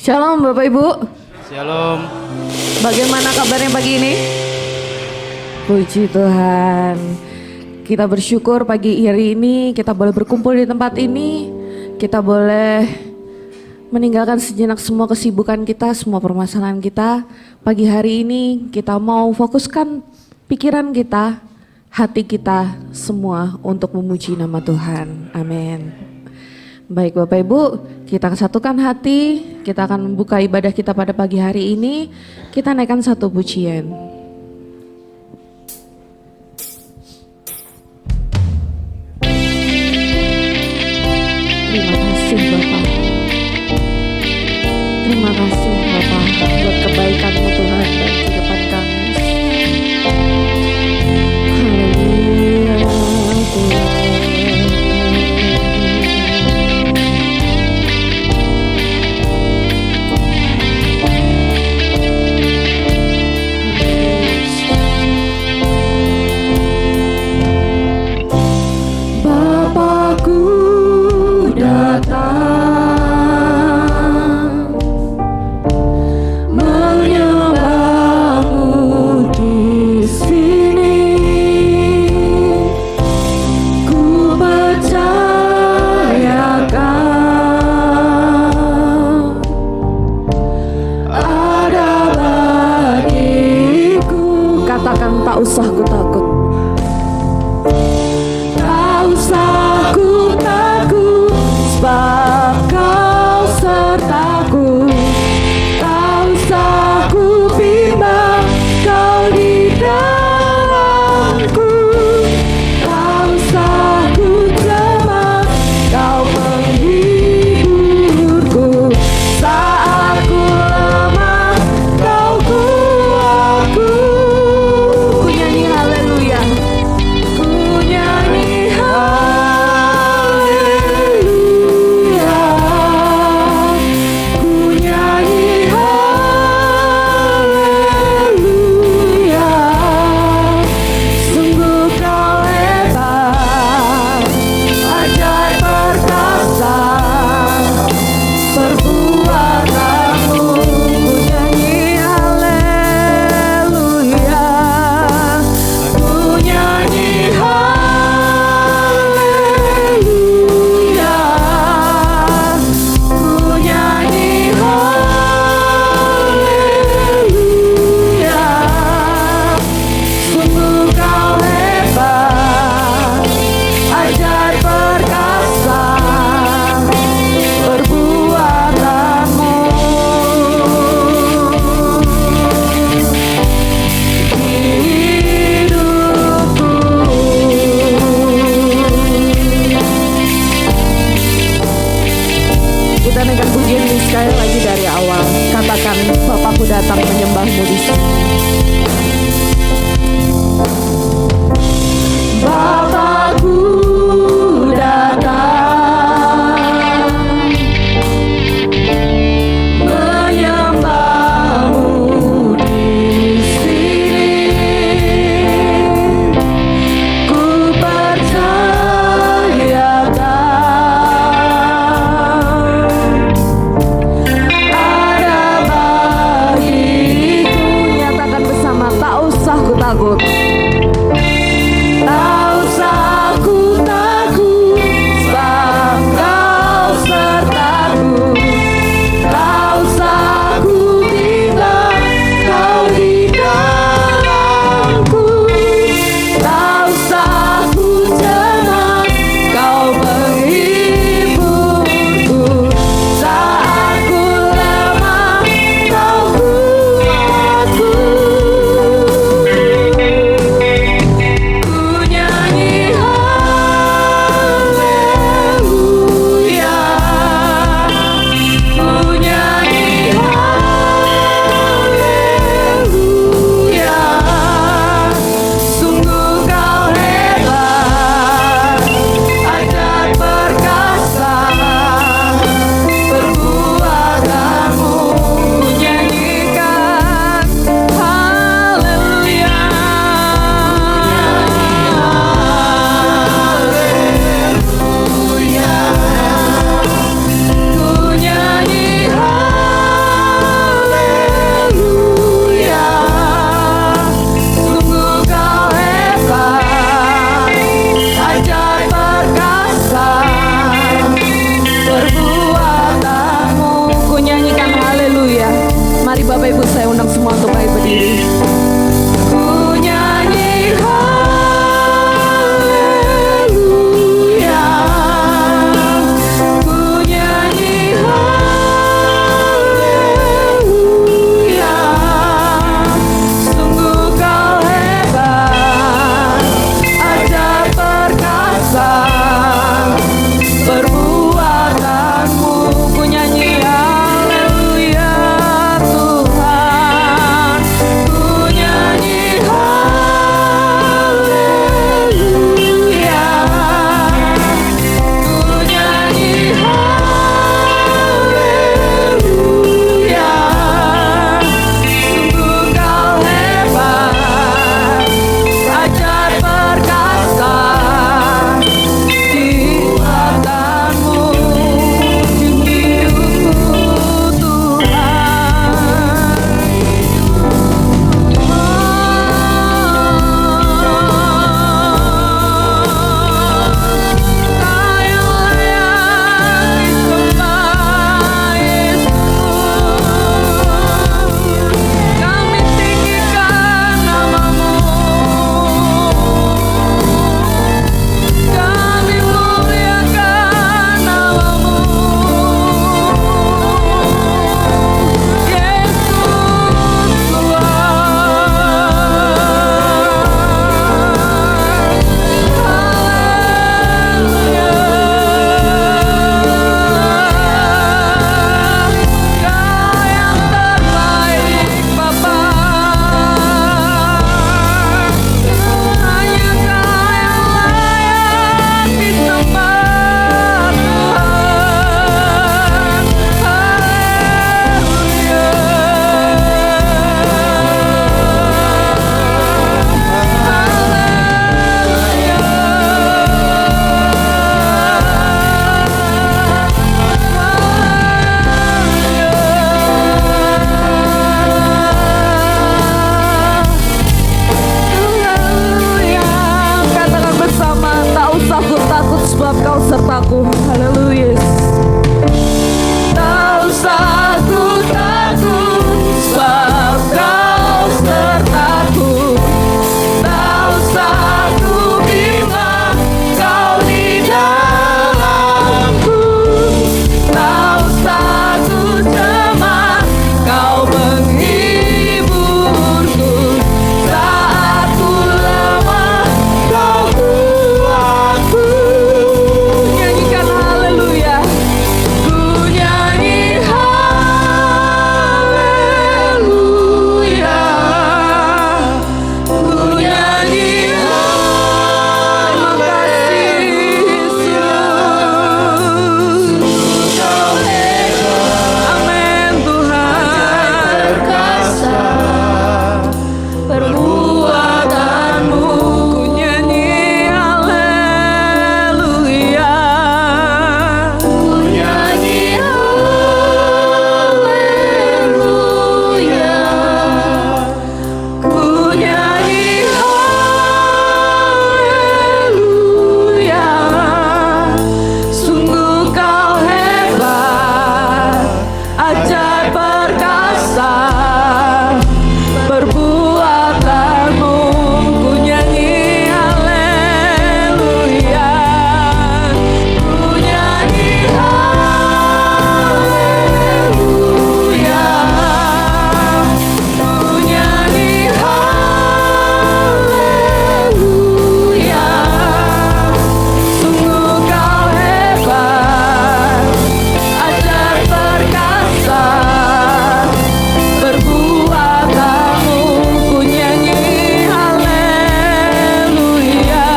Shalom Bapak Ibu. Shalom. Bagaimana kabarnya pagi ini? Puji Tuhan. Kita bersyukur pagi hari ini kita boleh berkumpul di tempat ini. Kita boleh meninggalkan sejenak semua kesibukan kita, semua permasalahan kita. Pagi hari ini kita mau fokuskan pikiran kita, hati kita semua untuk memuji nama Tuhan. Amin. Baik Bapak Ibu, kita satukan hati, kita akan membuka ibadah kita pada pagi hari ini. Kita naikkan satu pujian. Terima kasih Bapak. Terima kasih Bapak buat kebaikan-Mu Tuhan dan kehidupan kami. Haleluya Tuhan. Tak usah ku takut. Tak usah ku takut, sebab Kau sertaku. Tak usah ku bimbang, Kau di dalamku. Tak usah ku cemas, Kau menghiburku. Saat ku lemah, Kau kuatku. Bapakku datang menyembah-Mu di sini. Bapakku datang menyembah-Mu di sini. Ku percayakan takut. Tak usah perbuatanmu, ku nyanyi haleluya, ku nyanyi haleluya, ku nyanyi haleluya. Sungguh kau hebat, ajar perkasa, perbuatanmu, ku nyanyi haleluya,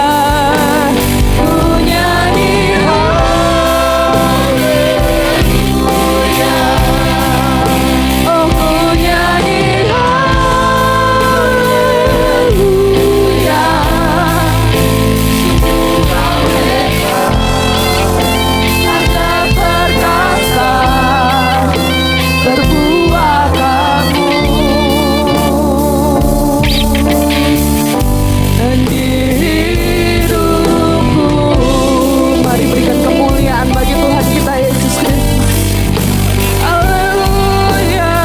ku nyanyi haleluya, oh ku nyanyi haleluya. Sungguh kau hebat, ajar perkasa, perbuatanmu. Dan di hidupku, mari berikan kemuliaan bagi Tuhan kita Yesus Kristus. Haleluya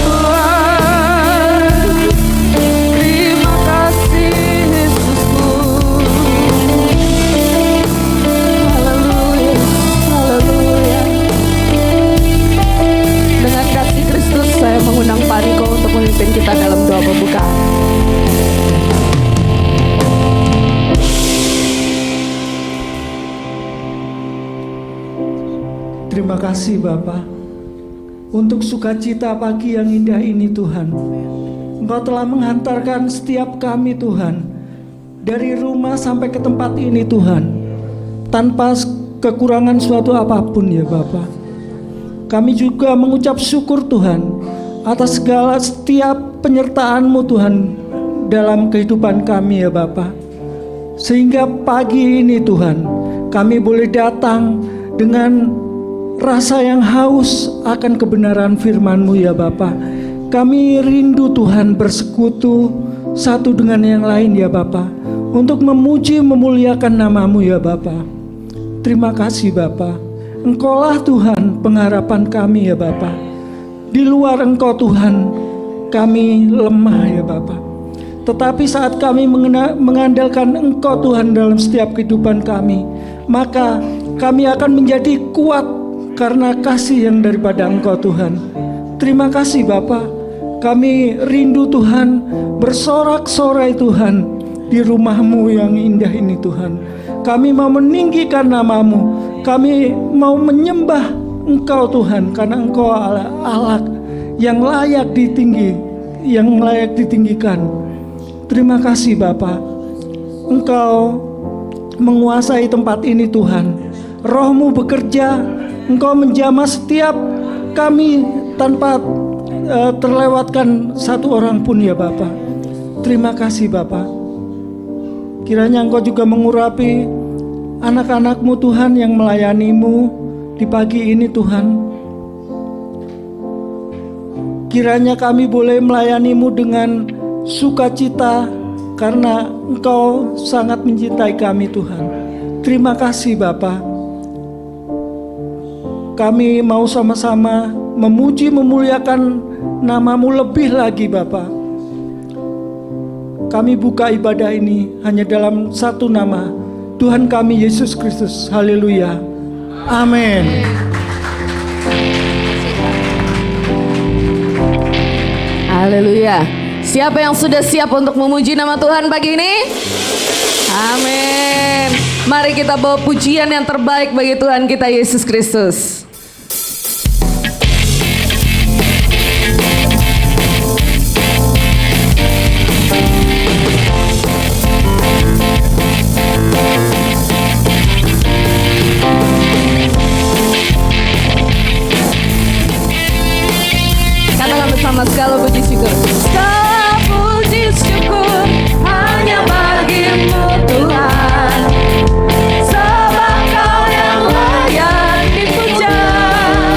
Tuhan, terima kasih Yesusku. Haleluya, haleluya. Dengan kasih Kristus saya mengundang Pak Niko untuk memimpin kita dalam doa pembukaan. Terima kasih Bapa untuk sukacita pagi yang indah ini Tuhan. Engkau telah menghantarkan setiap kami Tuhan dari rumah sampai ke tempat ini Tuhan, tanpa kekurangan suatu apapun ya Bapa. Kami juga mengucap syukur Tuhan atas segala setiap penyertaan-Mu Tuhan dalam kehidupan kami ya Bapa. Sehingga pagi ini Tuhan kami boleh datang dengan rasa yang haus akan kebenaran firman-Mu ya Bapa. Kami rindu Tuhan bersekutu satu dengan yang lain ya Bapa, untuk memuji memuliakan nama-Mu ya Bapa. Terima kasih Bapa. Engkaulah Tuhan pengharapan kami ya Bapa. Di luar Engkau Tuhan kami lemah ya Bapa. Tetapi saat kami mengandalkan Engkau Tuhan dalam setiap kehidupan kami, maka kami akan menjadi kuat karena kasih yang daripada Engkau Tuhan. Terima kasih Bapa. Kami rindu Tuhan bersorak-sorai Tuhan di rumah-Mu yang indah ini Tuhan. Kami mau meninggikan nama-Mu. Kami mau menyembah Engkau Tuhan, karena Engkau Allah yang layak ditinggikan. Terima kasih Bapa. Engkau menguasai tempat ini Tuhan. Roh-Mu bekerja. Engkau menjamah setiap kami tanpa terlewatkan satu orang pun ya Bapa. Terima kasih Bapa. Kiranya Engkau juga mengurapi anak-anak-Mu Tuhan yang melayani-Mu di pagi ini Tuhan. Kiranya kami boleh melayani-Mu dengan sukacita karena Engkau sangat mencintai kami Tuhan. Terima kasih Bapa. Kami mau sama-sama memuji memuliakan nama-Mu lebih lagi Bapa. Kami buka ibadah ini hanya dalam satu nama, Tuhan kami Yesus Kristus. Haleluya. Amin. Haleluya. Siapa yang sudah siap untuk memuji nama Tuhan pagi ini? Amin. Mari kita bawa pujian yang terbaik bagi Tuhan kita Yesus Kristus. Katakan bersama segala puji syukur. Segala puji syukur hanya bagi-Mu Tuhan. Sebab Kau yang layak dipuja.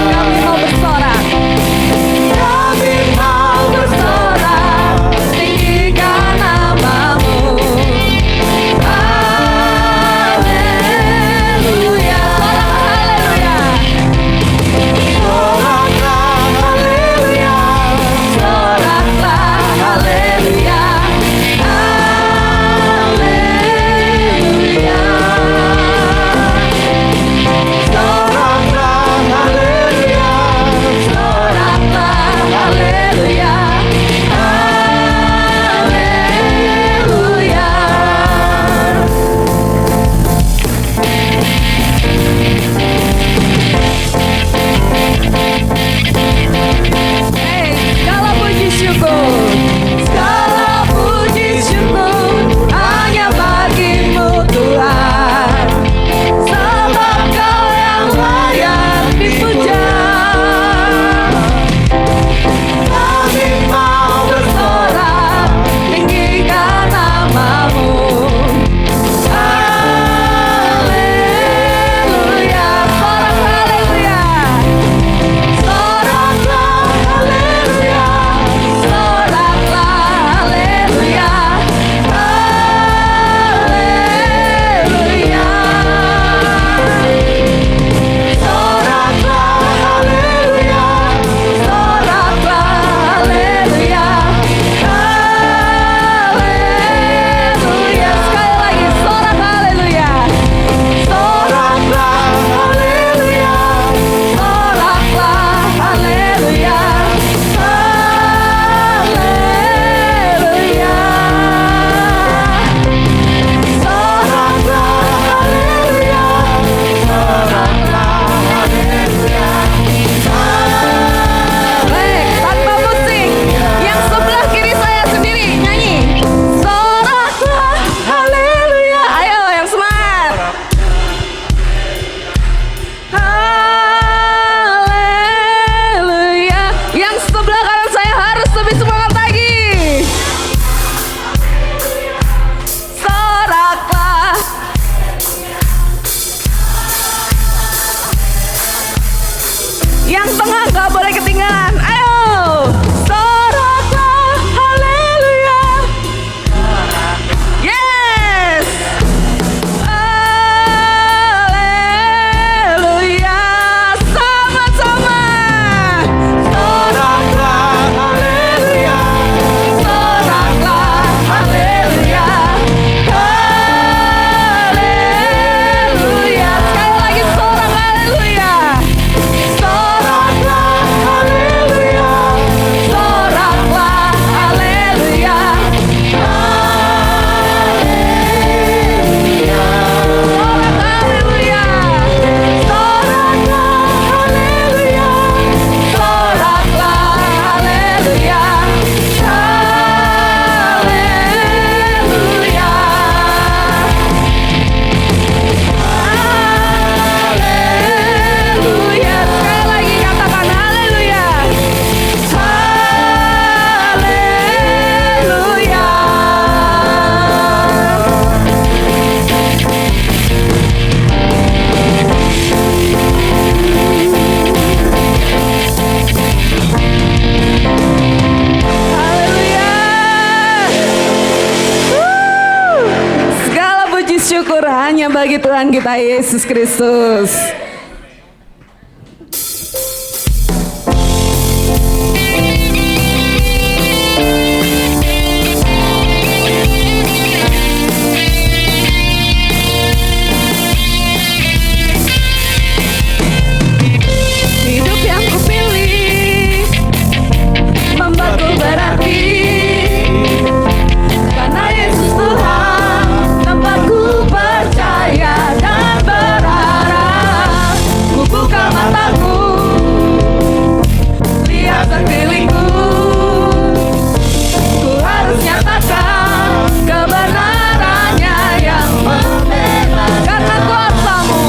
Kami mau bersorak. Kami mau bersorak, tinggikan nama-Mu. Haleluya. Haleluya. hanya bagi Tuhan kita Yesus Kristus. Hidup yang kupilih membuatku berarti, karena Yesus Tuhan tempatku percaya dan berharap. Ku buka mataku, lihat sekelilingku, ku harus nyatakan kebenarannya yang membebaskan. Karena kuasamu,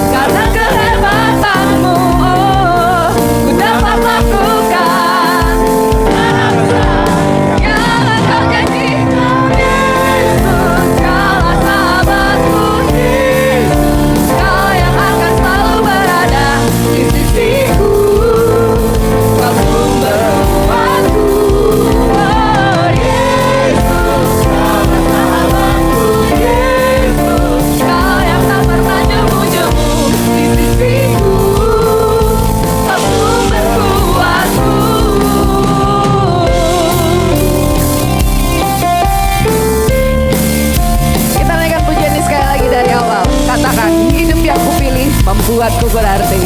karena kehebatanmu, oh, ku dapat lakukan yang engkau janjikan. Yesus, kaulah sahabatku. Yesus, kau yang akan selalu berada di sisiku. Kau sumber kuatku. Oh, Yesus, kaulah sahabatku. Yesus, kau yang tak pernah jemu-jemu di sisiku. Kau sumber kuatku. Kita naikkan pujian ini sekali lagi dari awal. Katakan, hidup yang kupilih membuatku berarti.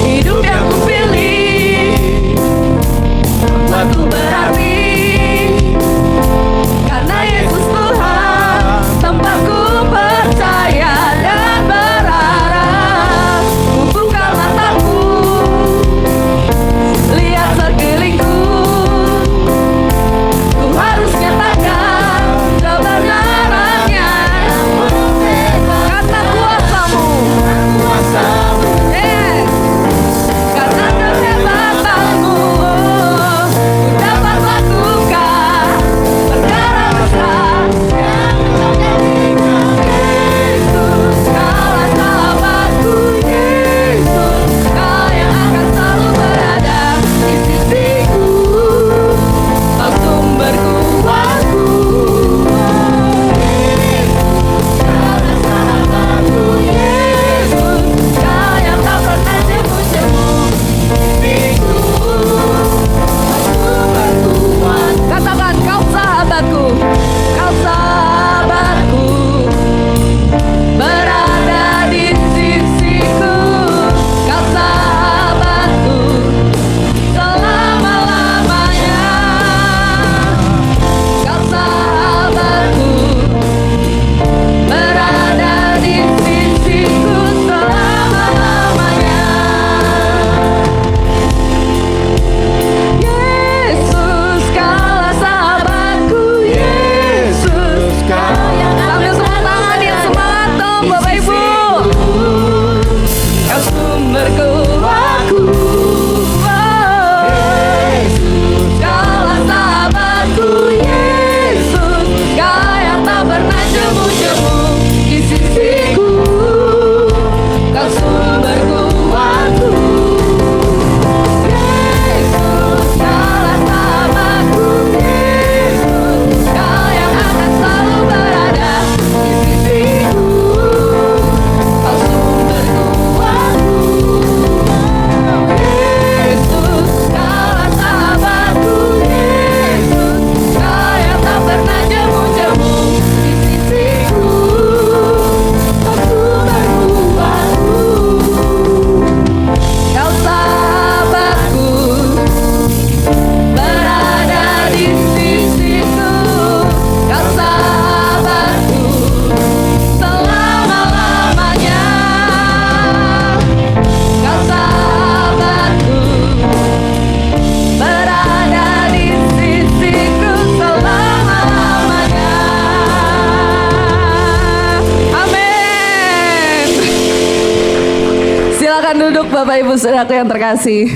Hidup yang kupilih membuatku berarti, karena Yesus Tuhan tempatku percaya dan berharap. Ku buka mataku, lihat sekelilingku, ku harus nyatakan kebenarannya. Karena kuasamu, yes. Karena kehebatanmu, ku dapat lakukan perkara besar yang kau janjikan. Yesus, kaulah sahabatku. Yesus, kau yang akan selalu berada di sisiku. Kau sumber kuatku. Yesus, kaulah sahabatku. Yesus, kau yang tak pernah jemu-jemu di sisiku. Kau sumber kuat. Katakan, kau sahabatku. Kau sahabatku, berada di sisiku. Kau sahabatku selama-lamanya. Kau sahabatku, berada di sisiku selama-lamanya. Yesus, kaulah sahabatku. Yesus, kau yang sambil tepuk tangan yang semangat dong Bapak Ibu. Kau sumber kuatku. Yesus, kaulah sahabatku. Yesus, kau yang tak pernah jemu-jemu di sisiku. Kau sumber kuatku. Yesus, kaulah sahabatku. Yesus, kau yang akan selalu berada di sisiku. Kau sumber kuatku. Yesus, kaulah sahabatku. Yesus, kau yang tak pernah jemu-jemu di sisiku. Kau sumber kuatku. Kau sahabatku, berada di sisiku. Kau sahabatku selama-lamanya. Kau sahabatku, berada di sisiku selama-lamanya. Amin. Silakan duduk Bapak Ibu Saudaraku yang terkasih.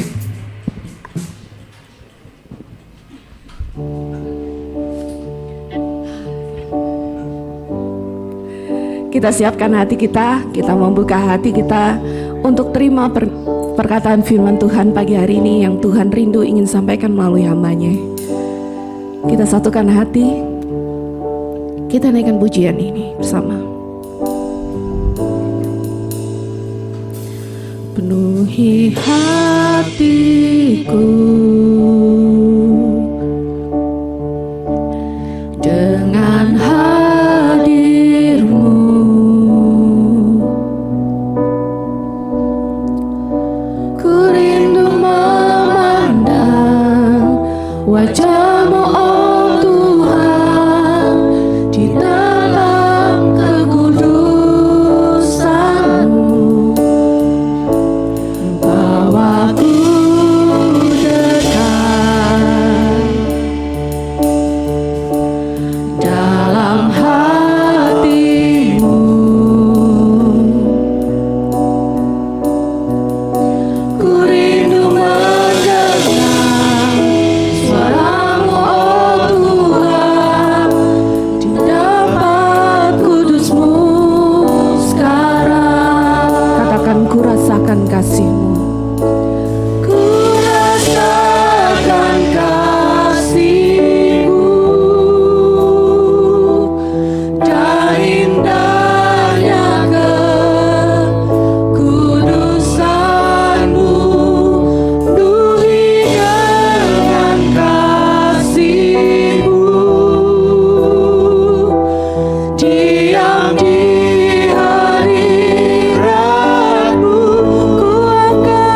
Kita siapkan hati kita membuka hati kita untuk terima perkataan firman Tuhan pagi hari ini yang Tuhan rindu ingin sampaikan melalui hamba-Nya. Kita satukan hati, kita naikkan pujian ini bersama. Penuhi hatiku dengan hadir-Mu, ku rindu memandang wajah-Mu, oh Tuhan, di dalam kekudusan-Mu. Bawaku dekat dalam hati-Mu, ku rindu mendengar suara-Mu, oh Tuhan, di tempat kudus-Mu sekarang. Katakan, ku rasakan kasih-Mu. Ku rasakan kasih-Mu dan indahnya kekudusan-Mu. Penuhi dengan kasih-Mu, diam di hadirat-Mu, ku akan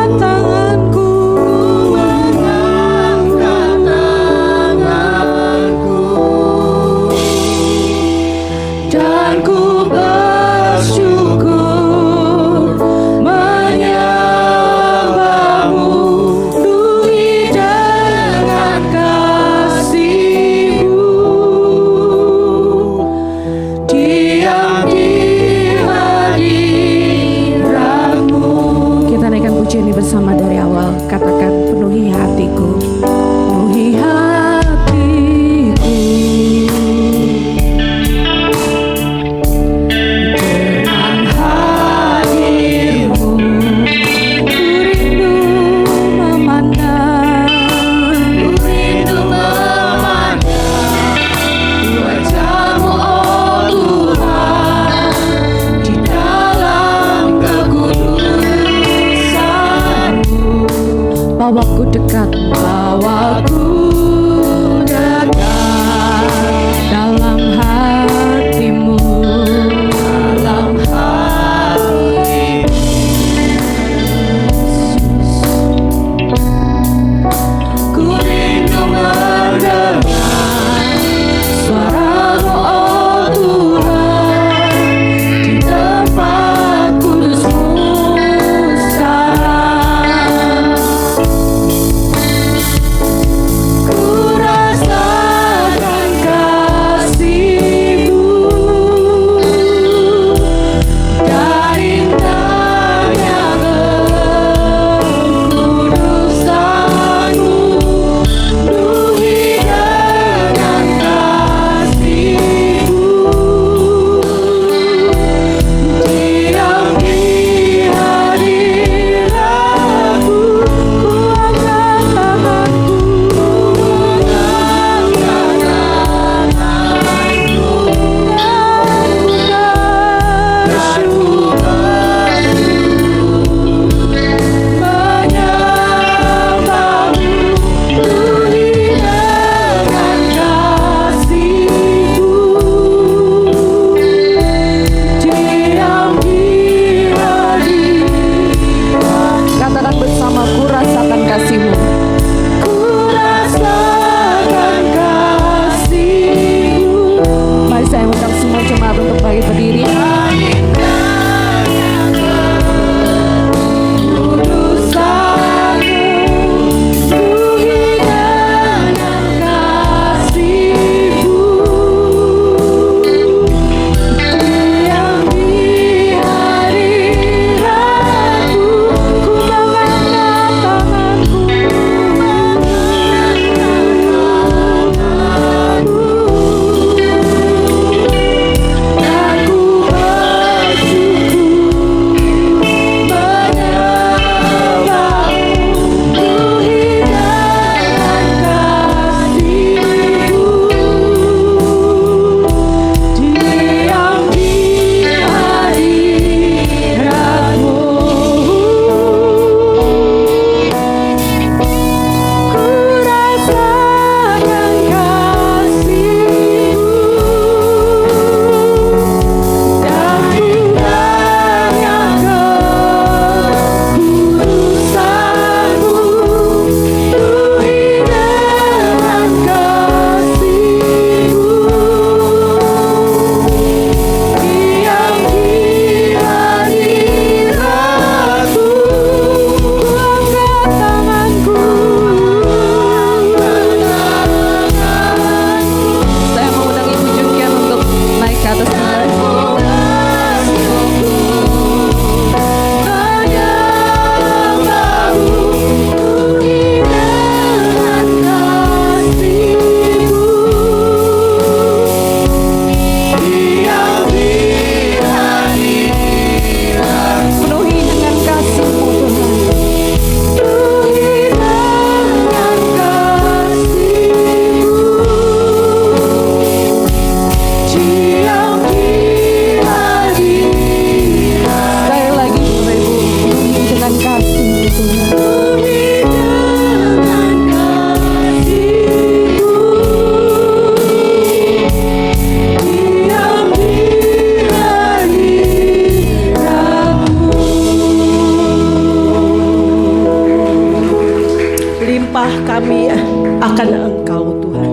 akan Engkau Tuhan.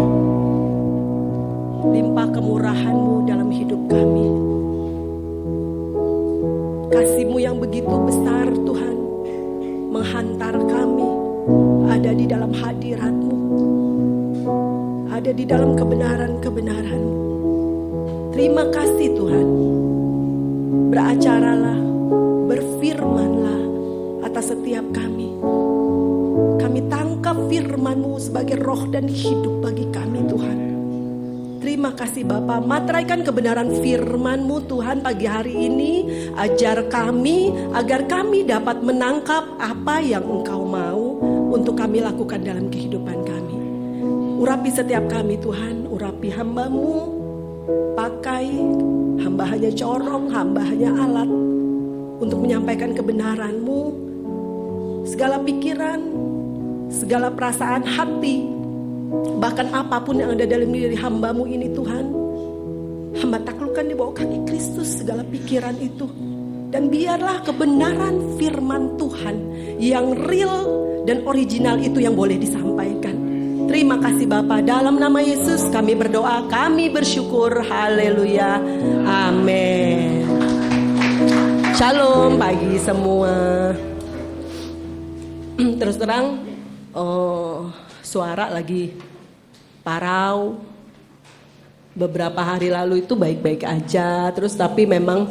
Limpah kemurahan-Mu dalam hidup kami. Kasih-Mu yang begitu besar Tuhan, menghantar kami ada di dalam hadirat-Mu, ada di dalam kebenaran-kebenaran-Mu. Terima kasih Tuhan. Beracaralah, berfirmanlah atas setiap kami. Kami tangkap firman-Mu sebagai roh dan hidup bagi kami Tuhan. Terima kasih Bapa, materaikan kebenaran firman-Mu Tuhan pagi hari ini. Ajar kami agar kami dapat menangkap apa yang Engkau mau untuk kami lakukan dalam kehidupan kami. Urapi setiap kami Tuhan, urapi hamba-Mu. Pakai hamba hanya corong, hamba hanya alat untuk menyampaikan kebenaran-Mu. Segala pikiran, segala perasaan hati, bahkan apapun yang ada dalam diri hamba-Mu ini Tuhan, hamba taklukkan di bawah kaki Kristus segala pikiran itu. Dan biarlah kebenaran firman Tuhan yang real dan original itu yang boleh disampaikan. Terima kasih Bapa, dalam nama Yesus kami berdoa, kami bersyukur, haleluya, amin. Shalom pagi semua. Terus terang, suara lagi parau. Beberapa hari lalu itu baik-baik aja, terus tapi memang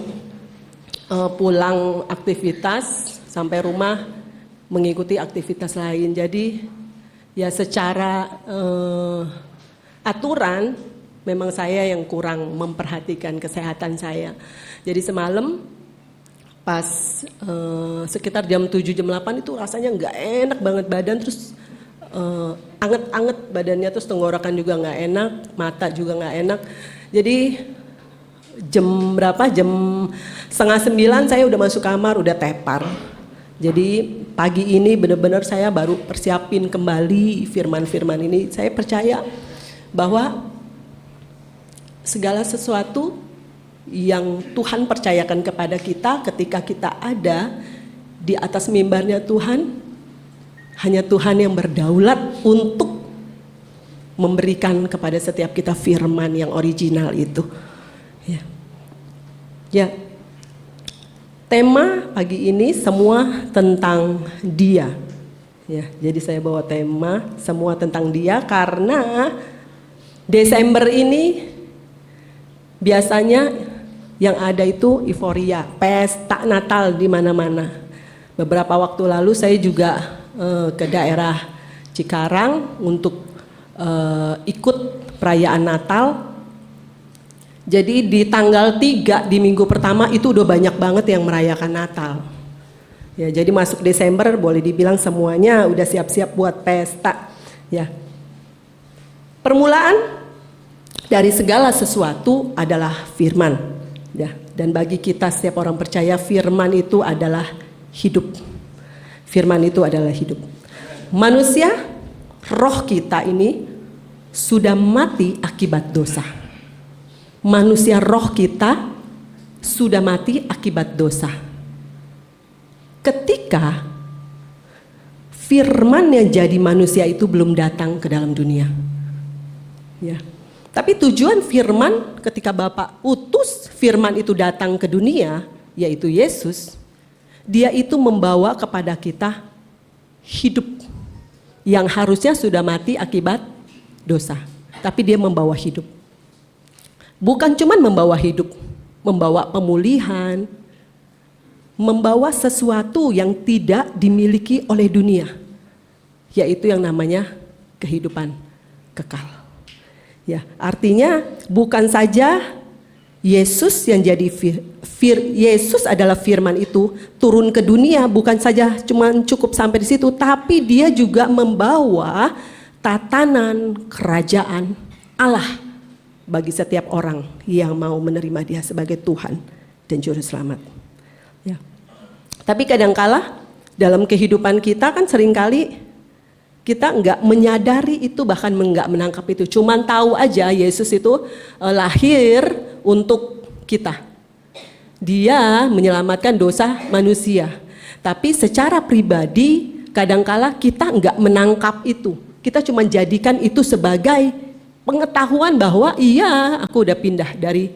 pulang aktivitas sampai rumah mengikuti aktivitas lain. Jadi ya secara aturan memang saya yang kurang memperhatikan kesehatan saya. Jadi semalam pas sekitar jam 7 jam 8 itu rasanya nggak enak banget badan, terus anget-anget badannya, terus tenggorokan juga nggak enak, mata juga nggak enak. Jadi jam berapa? Jam 8:30 saya udah masuk kamar, udah tepar. Jadi pagi ini benar-benar saya baru persiapin kembali firman-firman ini. Saya percaya bahwa segala sesuatu yang Tuhan percayakan kepada kita ketika kita ada di atas mimbarnya Tuhan, hanya Tuhan yang berdaulat untuk memberikan kepada setiap kita firman yang original itu. Ya. Tema pagi ini semua tentang Dia. Ya, jadi saya bawa tema semua tentang Dia karena Desember ini biasanya yang ada itu euforia, pesta Natal di mana-mana. Beberapa waktu lalu saya juga ke daerah Cikarang untuk ikut perayaan Natal. Jadi di tanggal 3 di minggu pertama itu udah banyak banget yang merayakan Natal. Ya, jadi masuk Desember boleh dibilang semuanya udah siap-siap buat pesta. Ya. Permulaan dari segala sesuatu adalah firman. Ya, dan bagi kita setiap orang percaya firman itu adalah hidup. Firman itu adalah hidup. Manusia, roh kita ini sudah mati akibat dosa. Manusia roh kita sudah mati akibat dosa. Ketika firman yang jadi manusia itu belum datang ke dalam dunia. Ya. Tapi tujuan firman ketika Bapa utus firman itu datang ke dunia, yaitu Yesus, Dia itu membawa kepada kita hidup yang harusnya sudah mati akibat dosa. Tapi Dia membawa hidup. Bukan cuma membawa hidup, membawa pemulihan, membawa sesuatu yang tidak dimiliki oleh dunia, yaitu yang namanya kehidupan kekal. Ya, artinya bukan saja Yesus yang jadi Yesus adalah firman itu turun ke dunia, bukan saja cuma cukup sampai di situ, tapi Dia juga membawa tatanan kerajaan Allah bagi setiap orang yang mau menerima Dia sebagai Tuhan dan Juru Selamat. Ya. Tapi kadangkala dalam kehidupan kita kan seringkali kita nggak menyadari itu, bahkan nggak menangkap itu. Cuman tahu aja Yesus itu lahir untuk kita. Dia menyelamatkan dosa manusia. Tapi secara pribadi kadangkala kita nggak menangkap itu. Kita cuma jadikan itu sebagai pengetahuan bahwa iya, aku udah pindah dari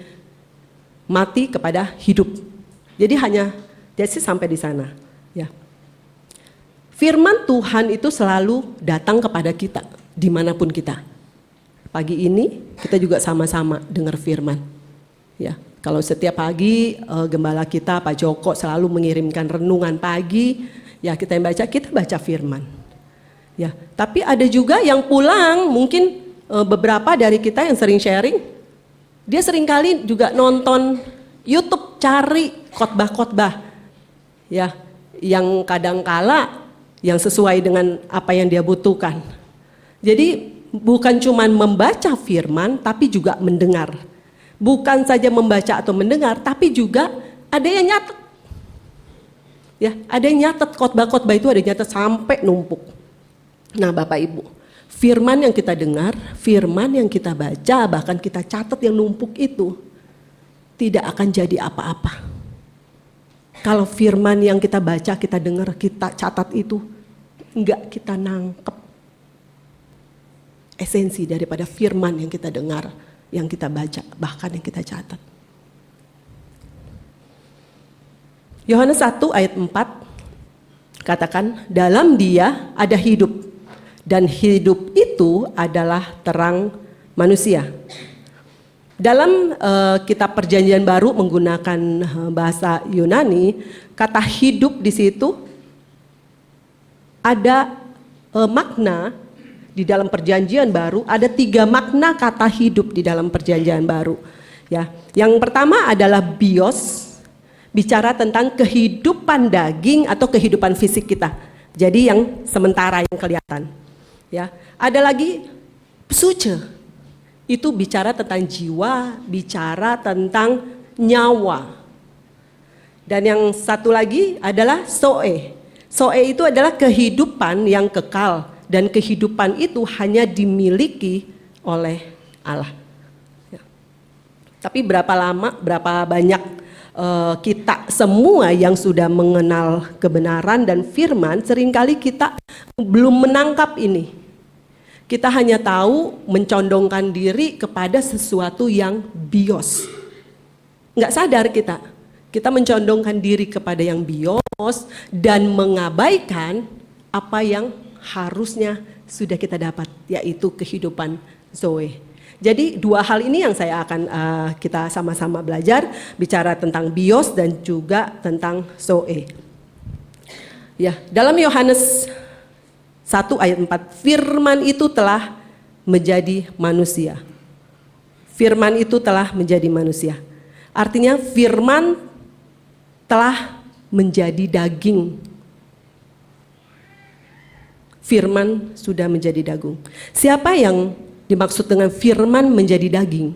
mati kepada hidup. Jadi hanya sampai di sana, ya. Firman Tuhan itu selalu datang kepada kita dimanapun kita. Pagi ini kita juga sama-sama dengar firman, ya. Kalau setiap pagi gembala kita Pak Joko selalu mengirimkan renungan pagi, ya kita baca firman. Ya, tapi ada juga yang pulang, mungkin beberapa dari kita yang sering sharing, dia seringkali juga nonton YouTube cari khotbah-khotbah, ya, yang kadangkala yang sesuai dengan apa yang dia butuhkan. Jadi bukan cuma membaca firman, tapi juga mendengar. Bukan saja membaca atau mendengar, tapi juga ada yang nyatet. Ya, ada yang nyatet khotbah-khotbah itu, ada yang nyatet sampai numpuk. Nah Bapak Ibu, firman yang kita dengar, firman yang kita baca, bahkan kita catat yang numpuk itu tidak akan jadi apa-apa. Kalau firman yang kita baca, kita dengar, kita catat itu enggak kita nangkep esensi daripada firman yang kita dengar, yang kita baca, bahkan yang kita catat. Yohanes 1 ayat 4 katakan, dalam Dia ada hidup, dan hidup itu adalah terang manusia. Dalam kitab Perjanjian Baru menggunakan bahasa Yunani, kata hidup di situ ada makna. Di dalam Perjanjian Baru ada 3 makna kata hidup di dalam Perjanjian Baru. Ya, yang pertama adalah bios, bicara tentang kehidupan daging atau kehidupan fisik kita. Jadi yang sementara yang kelihatan. Ya, ada lagi psuche, itu bicara tentang jiwa, bicara tentang nyawa. Dan yang satu lagi adalah zoe. Zoe itu adalah kehidupan yang kekal, dan kehidupan itu hanya dimiliki oleh Allah. Ya. Tapi berapa banyak kita semua yang sudah mengenal kebenaran dan firman, seringkali kita belum menangkap ini. Kita hanya tahu mencondongkan diri kepada sesuatu yang bios. Nggak sadar kita mencondongkan diri kepada yang bios dan mengabaikan apa yang harusnya sudah kita dapat, yaitu kehidupan zoe. Jadi 2 hal ini yang saya akan kita sama-sama belajar, bicara tentang bios dan juga tentang zoe. Ya, dalam Yohanes 1 ayat 4, firman itu telah menjadi manusia. Firman itu telah menjadi manusia. Artinya firman telah menjadi daging. Firman sudah menjadi daging. Siapa yang dimaksud dengan firman menjadi daging?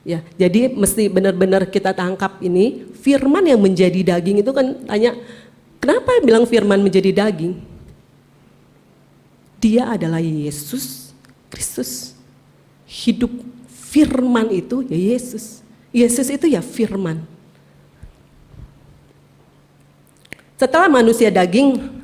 Ya, jadi mesti benar-benar kita tangkap ini, firman yang menjadi daging itu kan tanya, kenapa bilang firman menjadi daging? Dia adalah Yesus Kristus. Hidup firman itu ya Yesus. Yesus itu ya firman. Setelah manusia daging,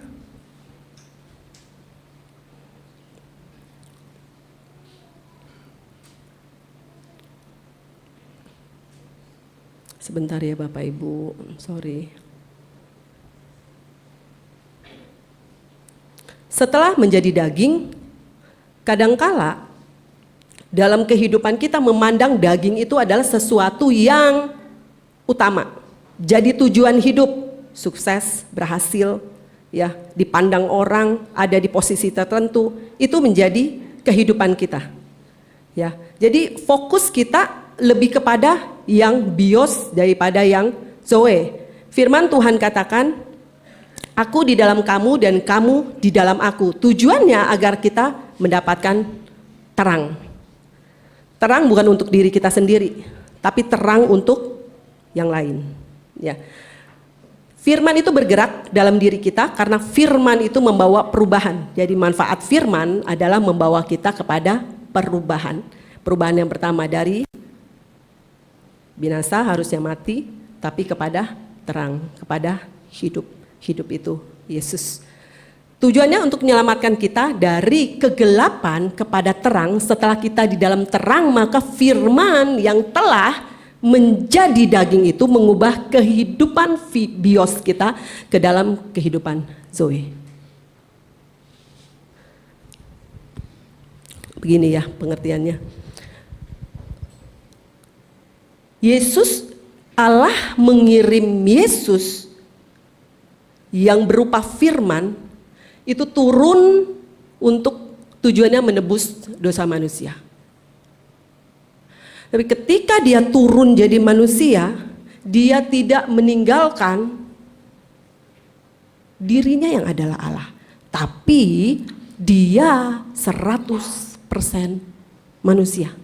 sebentar ya Bapak Ibu, sorry. Setelah menjadi daging, kadangkala dalam kehidupan kita memandang daging itu adalah sesuatu yang utama. Jadi tujuan hidup, sukses, berhasil, ya, dipandang orang, ada di posisi tertentu, itu menjadi kehidupan kita. Ya, jadi fokus kita lebih kepada yang bios daripada yang zoe. Firman Tuhan katakan, aku di dalam kamu dan kamu di dalam aku. Tujuannya agar kita mendapatkan terang. Terang bukan untuk diri kita sendiri, tapi terang untuk yang lain. Ya. Firman itu bergerak dalam diri kita karena firman itu membawa perubahan. Jadi manfaat firman adalah membawa kita kepada perubahan. Perubahan yang pertama dari binasa harusnya mati, tapi kepada terang, kepada hidup. Hidup itu Yesus. Tujuannya untuk menyelamatkan kita dari kegelapan kepada terang. Setelah kita di dalam terang, maka firman yang telah menjadi daging itu mengubah kehidupan bios kita ke dalam kehidupan Zoe. Begini ya pengertiannya. Yesus, Allah mengirim Yesus yang berupa firman itu turun untuk tujuannya menebus dosa manusia. Tapi ketika dia turun jadi manusia, dia tidak meninggalkan dirinya yang adalah Allah. Tapi dia 100% manusia.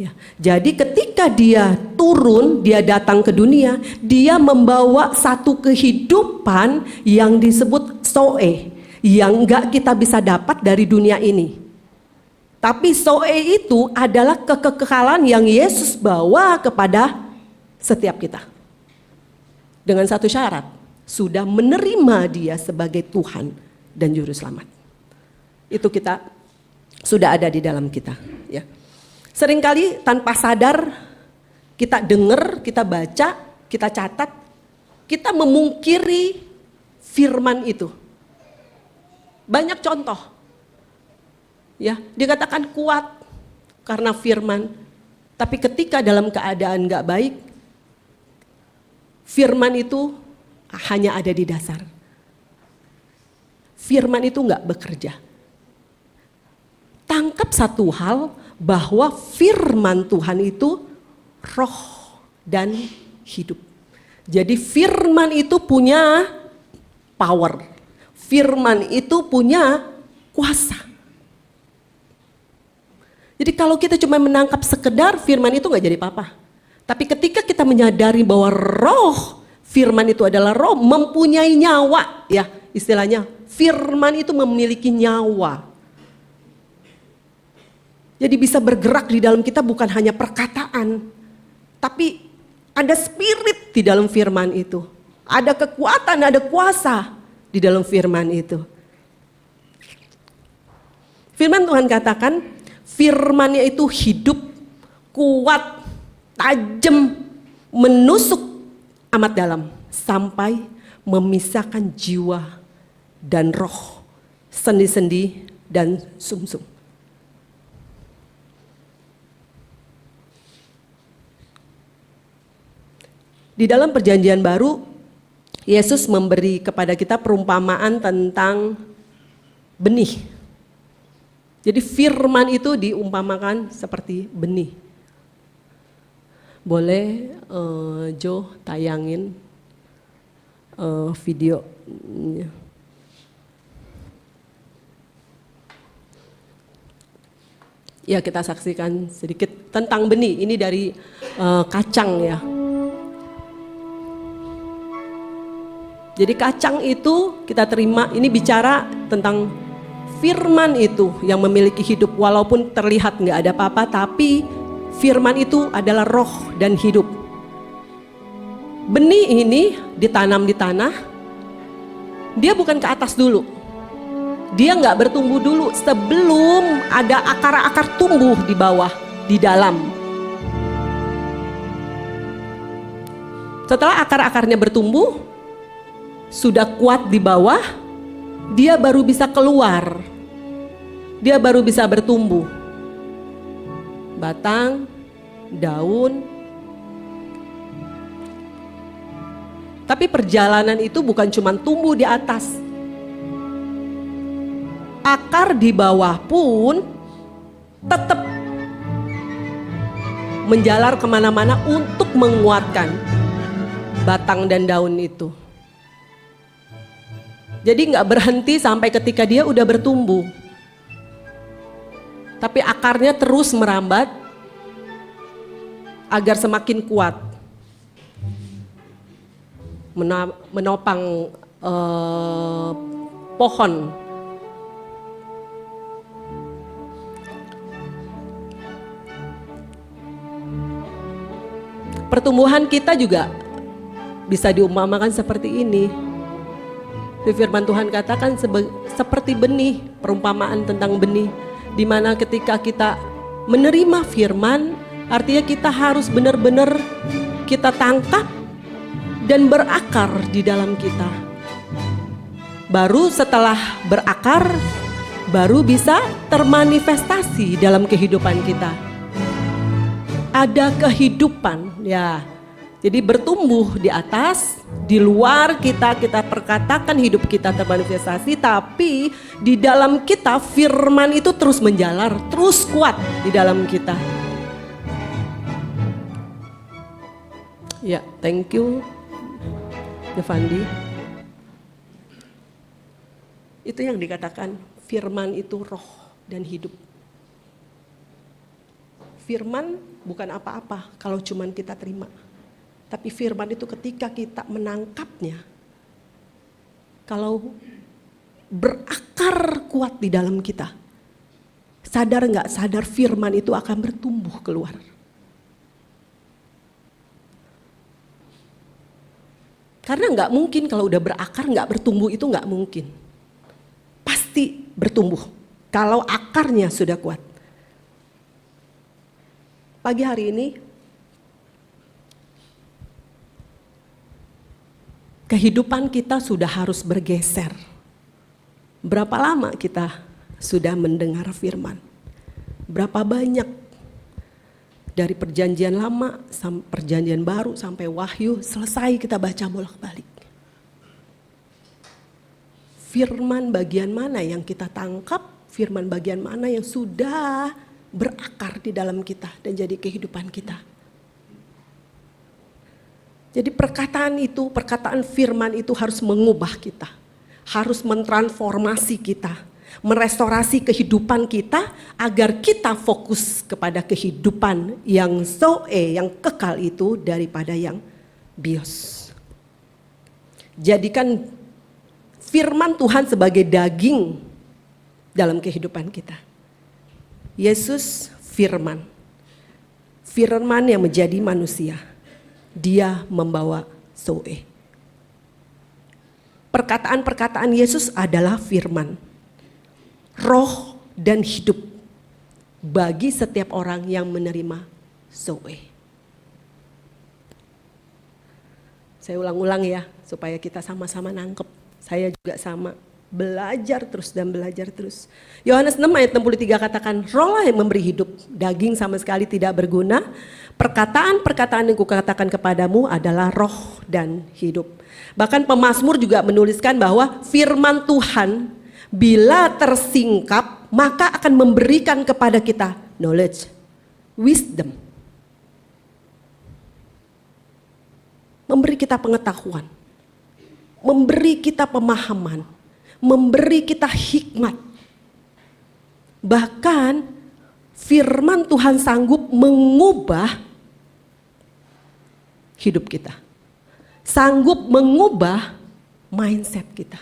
Ya, jadi ketika dia turun, dia datang ke dunia, dia membawa satu kehidupan yang disebut Zoe, yang enggak kita bisa dapat dari dunia ini. Tapi Zoe itu adalah kekekalan yang Yesus bawa kepada setiap kita. Dengan satu syarat, sudah menerima dia sebagai Tuhan dan Juru Selamat. Itu kita sudah ada di dalam kita, ya. Seringkali tanpa sadar kita dengar, kita baca, kita catat, kita memungkiri firman itu. Banyak contoh. Ya, dikatakan kuat karena firman. Tapi ketika dalam keadaan gak baik, firman itu hanya ada di dasar. Firman itu gak bekerja. Tangkap satu hal, bahwa firman Tuhan itu roh dan hidup. Jadi firman itu punya power. Firman itu punya kuasa. Jadi kalau kita cuma menangkap sekedar firman itu gak jadi apa-apa. Tapi ketika kita menyadari bahwa roh firman itu adalah roh, mempunyai nyawa, ya istilahnya firman itu memiliki nyawa. Jadi bisa bergerak di dalam kita bukan hanya perkataan, tapi ada spirit di dalam firman itu. Ada kekuatan, ada kuasa di dalam firman itu. Firman Tuhan katakan, firman-Nya itu hidup, kuat, tajam, menusuk amat dalam, sampai memisahkan jiwa dan roh, sendi-sendi dan sumsum. Di dalam perjanjian baru, Yesus memberi kepada kita perumpamaan tentang benih. Jadi firman itu diumpamakan seperti benih. Boleh Jo tayangin video. Ya, kita saksikan sedikit tentang benih. Ini dari kacang ya. Jadi kacang itu kita terima, ini bicara tentang firman itu yang memiliki hidup. Walaupun terlihat nggak ada apa-apa, tapi firman itu adalah roh dan hidup. Benih ini ditanam di tanah, dia bukan ke atas dulu. Dia nggak bertumbuh dulu sebelum ada akar-akar tumbuh di bawah, di dalam. Setelah akar-akarnya bertumbuh, sudah kuat di bawah, dia baru bisa keluar. Dia baru bisa bertumbuh. Batang, daun. Tapi perjalanan itu bukan cuma tumbuh di atas. Akar di bawah pun tetap menjalar kemana-mana untuk menguatkan batang dan daun itu. Jadi nggak berhenti sampai ketika dia udah bertumbuh. Tapi akarnya terus merambat agar semakin kuat. Menopang pohon. Pertumbuhan kita juga bisa diumpamakan seperti ini. Firman Tuhan katakan seperti benih, perumpamaan tentang benih, di mana ketika kita menerima firman, artinya kita harus benar-benar kita tangkap dan berakar di dalam kita. Baru setelah berakar, baru bisa termanifestasi dalam kehidupan kita. Ada kehidupan, ya. Jadi bertumbuh di atas, di luar kita perkatakan hidup kita termanifestasi, tapi di dalam kita firman itu terus menjalar, terus kuat di dalam kita. Ya, thank you, Devandi. Itu yang dikatakan firman itu roh dan hidup. Firman bukan apa-apa kalau cuman kita terima. Tapi firman itu ketika kita menangkapnya, kalau berakar kuat di dalam kita, sadar nggak sadar firman itu akan bertumbuh keluar. Karena nggak mungkin kalau udah berakar nggak bertumbuh, itu nggak mungkin. Pasti bertumbuh kalau akarnya sudah kuat. Pagi hari ini kehidupan kita sudah harus bergeser. Berapa lama kita sudah mendengar firman? Berapa banyak dari perjanjian lama sampai perjanjian baru sampai wahyu selesai kita baca bolak-balik. Firman bagian mana yang kita tangkap? Firman bagian mana yang sudah berakar di dalam kita dan jadi kehidupan kita? Jadi perkataan firman itu harus mengubah kita, harus mentransformasi kita, merestorasi kehidupan kita agar kita fokus kepada kehidupan yang zoe, yang kekal itu daripada yang bios. Jadikan firman Tuhan sebagai daging dalam kehidupan kita. Yesus firman yang menjadi manusia. Dia membawa zoe. Perkataan-perkataan Yesus adalah firman, roh dan hidup bagi setiap orang yang menerima zoe. Saya ulang-ulang ya supaya kita sama-sama nangkep. Saya juga sama, belajar terus dan belajar terus. Yohanes 6 ayat 63 katakan, rohlah yang memberi hidup, daging sama sekali tidak berguna. Perkataan-perkataan yang kukatakan kepadamu adalah roh dan hidup. Bahkan pemazmur juga menuliskan bahwa firman Tuhan bila tersingkap maka akan memberikan kepada kita knowledge, wisdom. Memberi kita pengetahuan, memberi kita pemahaman, memberi kita hikmat. Bahkan firman Tuhan sanggup mengubah hidup kita. Sanggup mengubah mindset kita.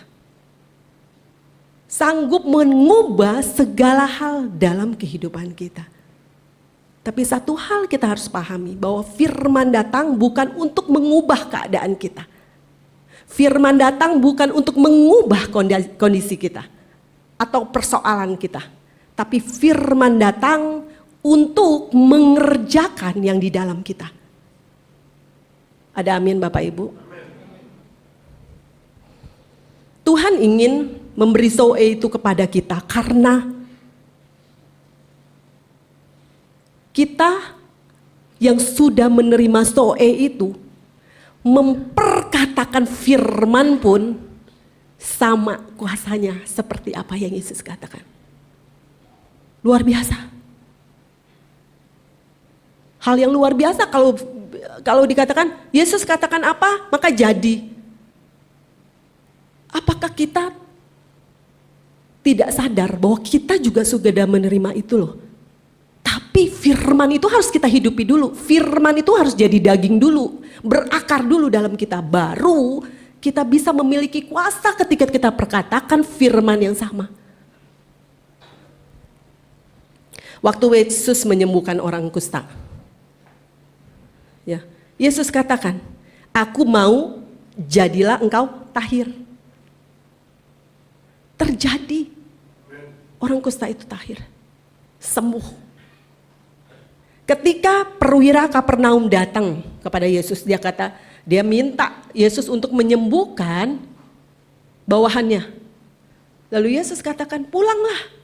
Sanggup mengubah segala hal dalam kehidupan kita. Tapi satu hal kita harus pahami, bahwa firman datang bukan untuk mengubah keadaan kita. Firman datang bukan untuk mengubah kondisi kita atau persoalan kita. Tapi firman datang untuk mengerjakan yang di dalam kita. Ada amin Bapak Ibu? Tuhan ingin memberi zoe itu kepada kita karena kita yang sudah menerima zoe itu memperkatakan firman pun sama kuasanya seperti apa yang Yesus katakan. Luar biasa. Hal yang luar biasa kalau dikatakan Yesus katakan apa maka jadi. Apakah kita tidak sadar bahwa kita juga sudah menerima itu loh. Tapi firman itu harus kita hidupi dulu. Firman itu harus jadi daging dulu. Berakar dulu dalam kita. Baru kita bisa memiliki kuasa ketika kita perkatakan firman yang sama. Waktu Yesus menyembuhkan orang kusta. Ya, Yesus katakan, aku mau jadilah engkau tahir. terjadi. Orang kusta itu tahir, sembuh. Ketika perwira Kapernaum datang kepada Yesus, dia minta Yesus untuk menyembuhkan bawahannya. Lalu Yesus katakan, pulanglah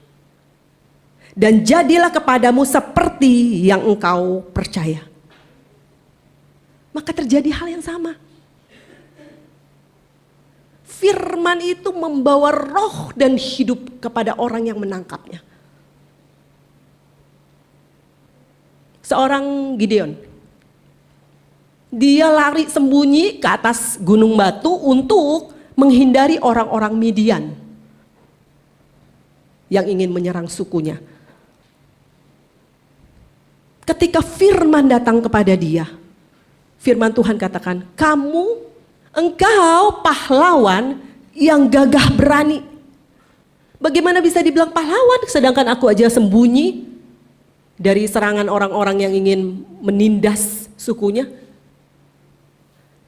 dan jadilah kepadamu seperti yang engkau percaya. Maka terjadi hal yang sama. Firman itu membawa roh dan hidup kepada orang yang menangkapnya. Seorang Gideon, dia lari sembunyi ke atas gunung batu untuk menghindari orang-orang Midian yang ingin menyerang sukunya. Ketika firman datang kepada dia, firman Tuhan katakan, engkau pahlawan yang gagah berani. Bagaimana bisa dibilang pahlawan sedangkan aku aja sembunyi dari serangan orang-orang yang ingin menindas sukunya?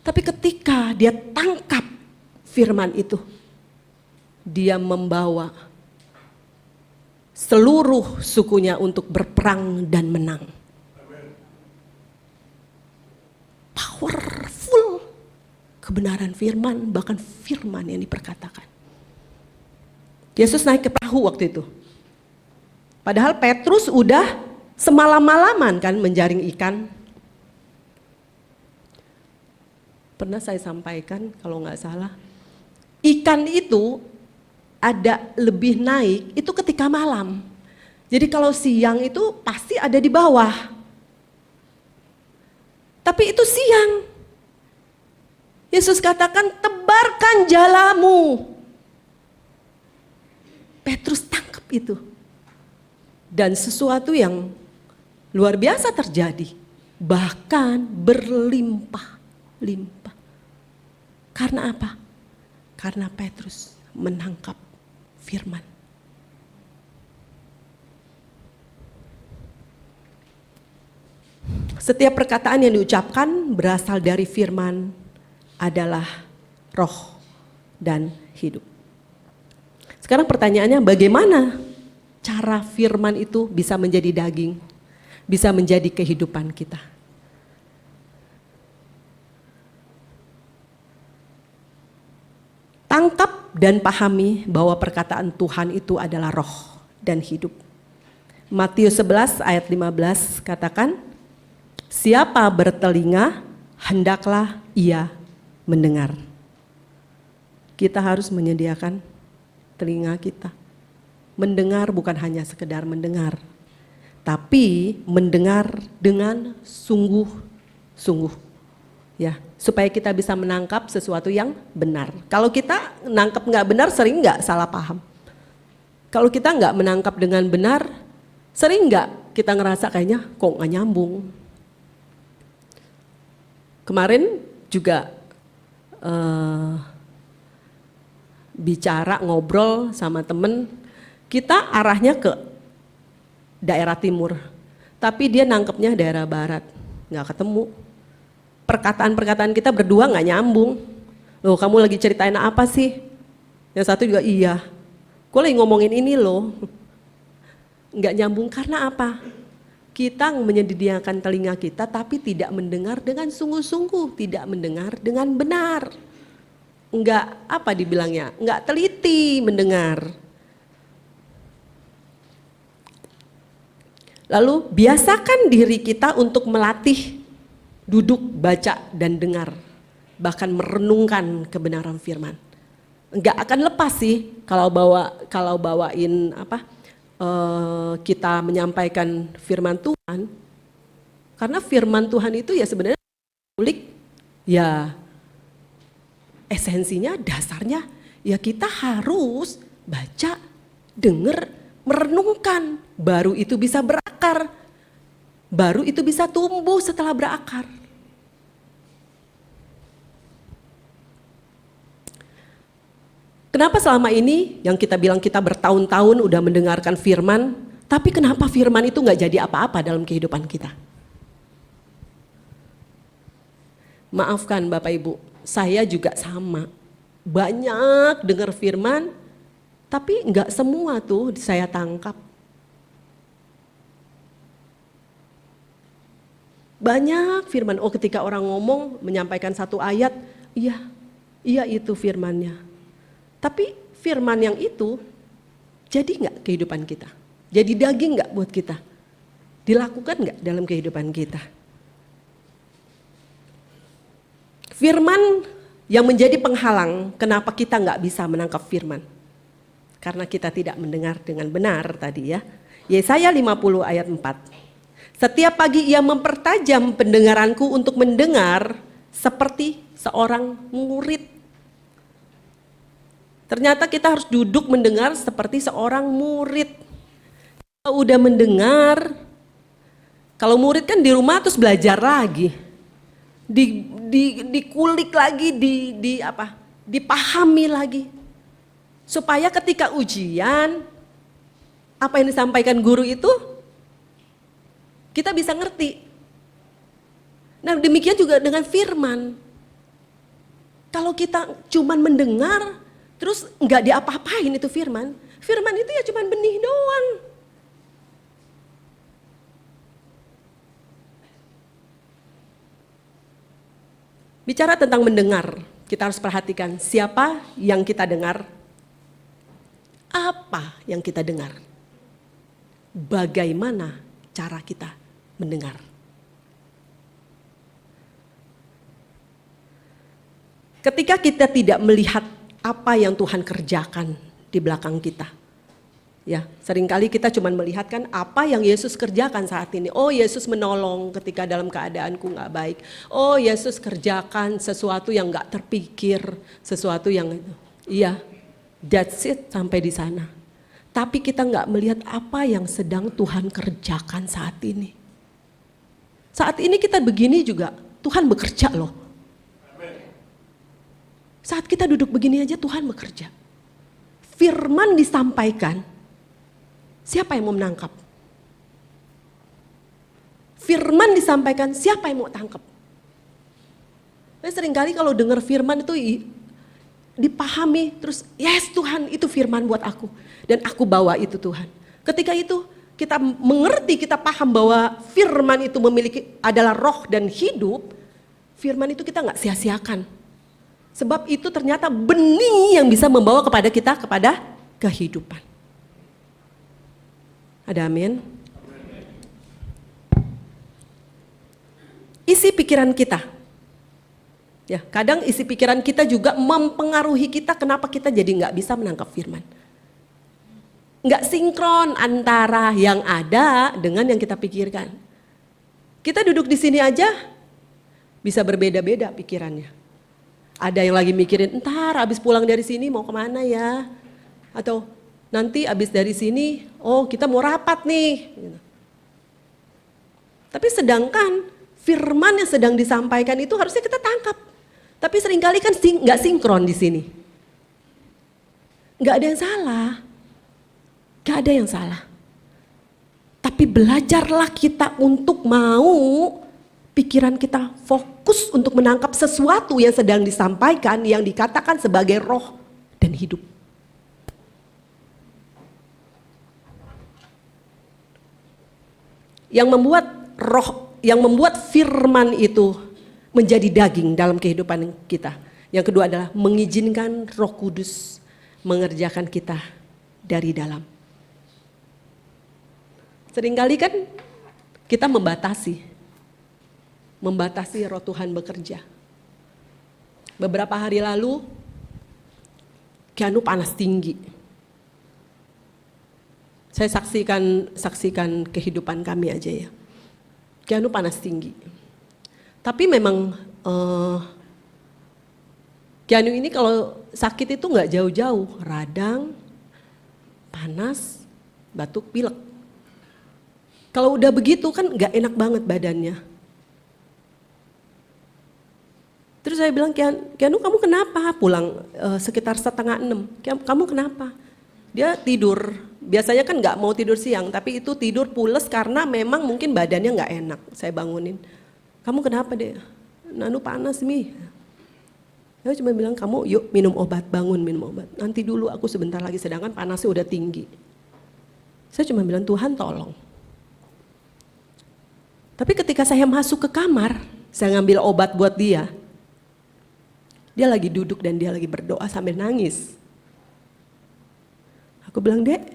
Tapi ketika dia tangkap firman itu, dia membawa seluruh sukunya untuk berperang dan menang. Powerful kebenaran firman, bahkan firman yang diperkatakan. Yesus naik ke perahu waktu itu. Padahal Petrus udah semalam-malaman kan menjaring ikan. Pernah saya sampaikan kalau nggak salah, ikan itu ada lebih naik itu ketika malam. Jadi kalau siang itu pasti ada di bawah. Tapi itu siang. Yesus katakan, tebarkan jalamu. Petrus tangkap itu. Dan sesuatu yang luar biasa terjadi. Bahkan berlimpah-limpah. Karena apa? Karena Petrus menangkap firman. Setiap perkataan yang diucapkan berasal dari firman adalah roh dan hidup. Sekarang pertanyaannya, bagaimana cara firman itu bisa menjadi daging, bisa menjadi kehidupan kita? Tangkap dan pahami bahwa perkataan Tuhan itu adalah roh dan hidup. Matius 11 ayat 15 katakan, siapa bertelinga, hendaklah ia mendengar. Kita harus menyediakan telinga kita. Mendengar bukan hanya sekedar mendengar, tapi mendengar dengan sungguh-sungguh. Ya, supaya kita bisa menangkap sesuatu yang benar. Kalau kita nangkap nggak benar, sering nggak salah paham. Kalau kita nggak menangkap dengan benar, sering nggak kita ngerasa kayaknya kok nggak nyambung. Kemarin juga bicara, ngobrol sama temen, kita arahnya ke daerah timur, tapi dia nangkepnya daerah barat, nggak ketemu. Perkataan-perkataan kita berdua nggak nyambung. Loh, kamu lagi ceritain apa sih? Yang satu juga iya, gue lagi ngomongin ini loh. Nggak nyambung karena apa? Kita menyediakan telinga kita tapi tidak mendengar dengan sungguh-sungguh, tidak mendengar dengan benar. Enggak, apa dibilangnya? Enggak teliti mendengar. Lalu biasakan diri kita untuk melatih duduk, baca dan dengar, bahkan merenungkan kebenaran firman. Enggak akan lepas sih kalau bawain kita menyampaikan firman Tuhan, karena firman Tuhan itu ya sebenarnya kulik, ya esensinya, dasarnya ya kita harus baca, dengar, merenungkan, baru itu bisa berakar, baru itu bisa tumbuh setelah berakar. Kenapa selama ini yang kita bilang kita bertahun-tahun udah mendengarkan firman, tapi kenapa firman itu nggak jadi apa-apa dalam kehidupan kita? Maafkan Bapak Ibu, saya juga sama. Banyak dengar firman, Tapi enggak semua tuh saya tangkap. Banyak firman, ketika orang ngomong menyampaikan satu ayat, iya itu firmannya. Tapi firman yang itu jadi enggak kehidupan kita? Jadi daging enggak buat kita? Dilakukan enggak dalam kehidupan kita? Firman yang menjadi penghalang kenapa kita enggak bisa menangkap firman. Karena kita tidak mendengar dengan benar tadi ya. Yesaya 50 ayat 4. Setiap pagi ia mempertajam pendengaranku untuk mendengar seperti seorang murid. Ternyata kita harus duduk mendengar seperti seorang murid. Kalau udah mendengar, kalau murid kan di rumah terus belajar lagi. Dikulik lagi, dipahami lagi. Supaya ketika ujian, apa yang disampaikan guru itu, kita bisa ngerti. Nah demikian juga dengan firman. Kalau kita cuman mendengar, terus nggak diapa-apain itu firman. Firman itu ya cuman benih doang. Bicara tentang mendengar, kita harus perhatikan siapa yang kita dengar. Apa yang kita dengar? Bagaimana cara kita mendengar? Ketika kita tidak melihat apa yang Tuhan kerjakan di belakang kita. Ya, seringkali kita cuma melihat kan apa yang Yesus kerjakan saat ini. Oh, Yesus menolong ketika dalam keadaanku nggak baik. Oh, Yesus kerjakan sesuatu yang nggak terpikir, sesuatu yang iya. That's it, sampai di sana. Tapi kita nggak melihat apa yang sedang Tuhan kerjakan saat ini. Saat ini kita begini juga, Tuhan bekerja loh. Saat kita duduk begini aja Tuhan bekerja. Firman disampaikan, siapa yang mau menangkap? Firman disampaikan, siapa yang mau tangkap? Seringkali kalau dengar firman itu dipahami, terus yes Tuhan itu firman buat aku. Dan aku bawa itu Tuhan. Ketika itu kita mengerti, kita paham bahwa firman itu adalah roh dan hidup. Firman itu kita gak sia-siakan. Sebab itu ternyata benih yang bisa membawa kepada kita kepada kehidupan. Ada amin? Isi pikiran kita. Ya, kadang isi pikiran kita juga mempengaruhi kita kenapa kita jadi nggak bisa menangkap firman. Nggak sinkron antara yang ada dengan yang kita pikirkan. Kita duduk di sini aja bisa berbeda-beda pikirannya. Ada yang lagi mikirin, entar abis pulang dari sini mau kemana ya? Atau nanti abis dari sini, oh kita mau rapat nih. Tapi sedangkan firman yang sedang disampaikan itu harusnya kita tangkap. Tapi seringkali kan nggak sinkron di sini. Nggak ada yang salah. Nggak ada yang salah. Tapi belajarlah kita untuk mau pikiran kita fokus untuk menangkap sesuatu yang sedang disampaikan, yang dikatakan sebagai roh dan hidup. Yang membuat firman itu menjadi daging dalam kehidupan kita. Yang kedua adalah mengizinkan Roh Kudus mengerjakan kita dari dalam. Seringkali kan kita membatasi Roh Tuhan bekerja. Beberapa hari lalu, Keanu panas tinggi. Saya saksikan kehidupan kami aja ya. Keanu panas tinggi. Tapi memang Keanu ini kalau sakit itu nggak jauh-jauh, radang, panas, batuk, pilek. Kalau udah begitu kan nggak enak banget badannya. Terus saya bilang, Keanu kamu kenapa? Pulang sekitar 5:30, kamu kenapa? Dia tidur, biasanya kan nggak mau tidur siang, tapi itu tidur pules karena memang mungkin badannya nggak enak. Saya bangunin. Kamu kenapa deh? Nanu panas Mi. Saya cuma bilang, kamu yuk minum obat, bangun minum obat. Nanti dulu aku sebentar lagi, sedangkan panasnya udah tinggi. Saya cuma bilang, Tuhan tolong. Tapi ketika saya masuk ke kamar, saya ngambil obat buat dia. Dia lagi duduk dan dia lagi berdoa sambil nangis. Aku bilang, Dek,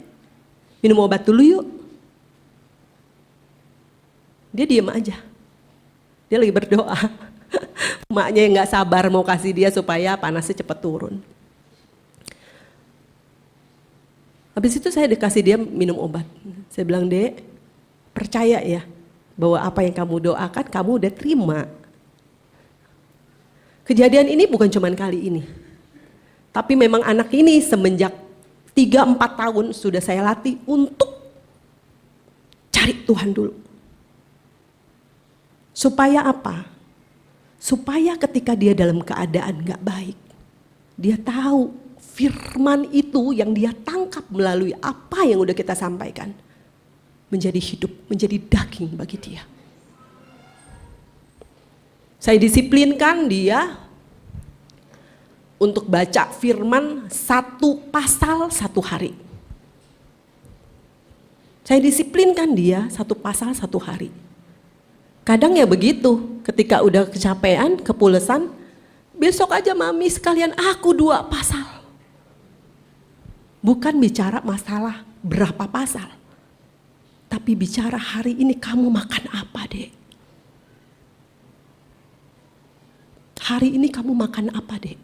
minum obat dulu yuk. Dia diem aja. Dia lagi berdoa. Maknya yang gak sabar mau kasih dia supaya panasnya cepat turun. Habis itu saya dikasih dia minum obat. Saya bilang, Dek, percaya ya bahwa apa yang kamu doakan kamu udah terima. Kejadian ini bukan cuma kali ini. Tapi memang anak ini semenjak 3-4 tahun sudah saya latih untuk cari Tuhan dulu. Supaya apa? Supaya ketika dia dalam keadaan gak baik, dia tahu firman itu yang dia tangkap melalui apa yang udah kita sampaikan menjadi hidup, menjadi daging bagi dia. Saya disiplinkan dia untuk baca firman 1 pasal 1 hari. Saya disiplinkan dia 1 pasal 1 hari. Kadang ya begitu, ketika udah kecapean, kepulesan, besok aja mami sekalian aku 2 pasal. Bukan bicara masalah berapa pasal, tapi bicara hari ini kamu makan apa, Dek? Hari ini kamu makan apa, Dek?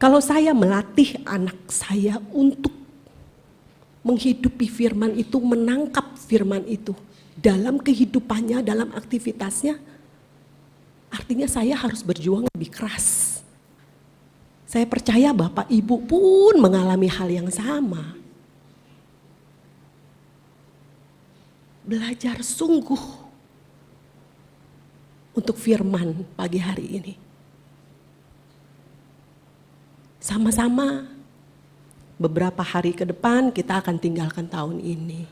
Kalau saya melatih anak saya untuk menghidupi firman itu, menangkap firman itu dalam kehidupannya, dalam aktivitasnya, artinya saya harus berjuang lebih keras. Saya percaya Bapak Ibu pun mengalami hal yang sama. Belajar sungguh untuk firman pagi hari ini. Sama-sama beberapa hari ke depan kita akan tinggalkan tahun ini.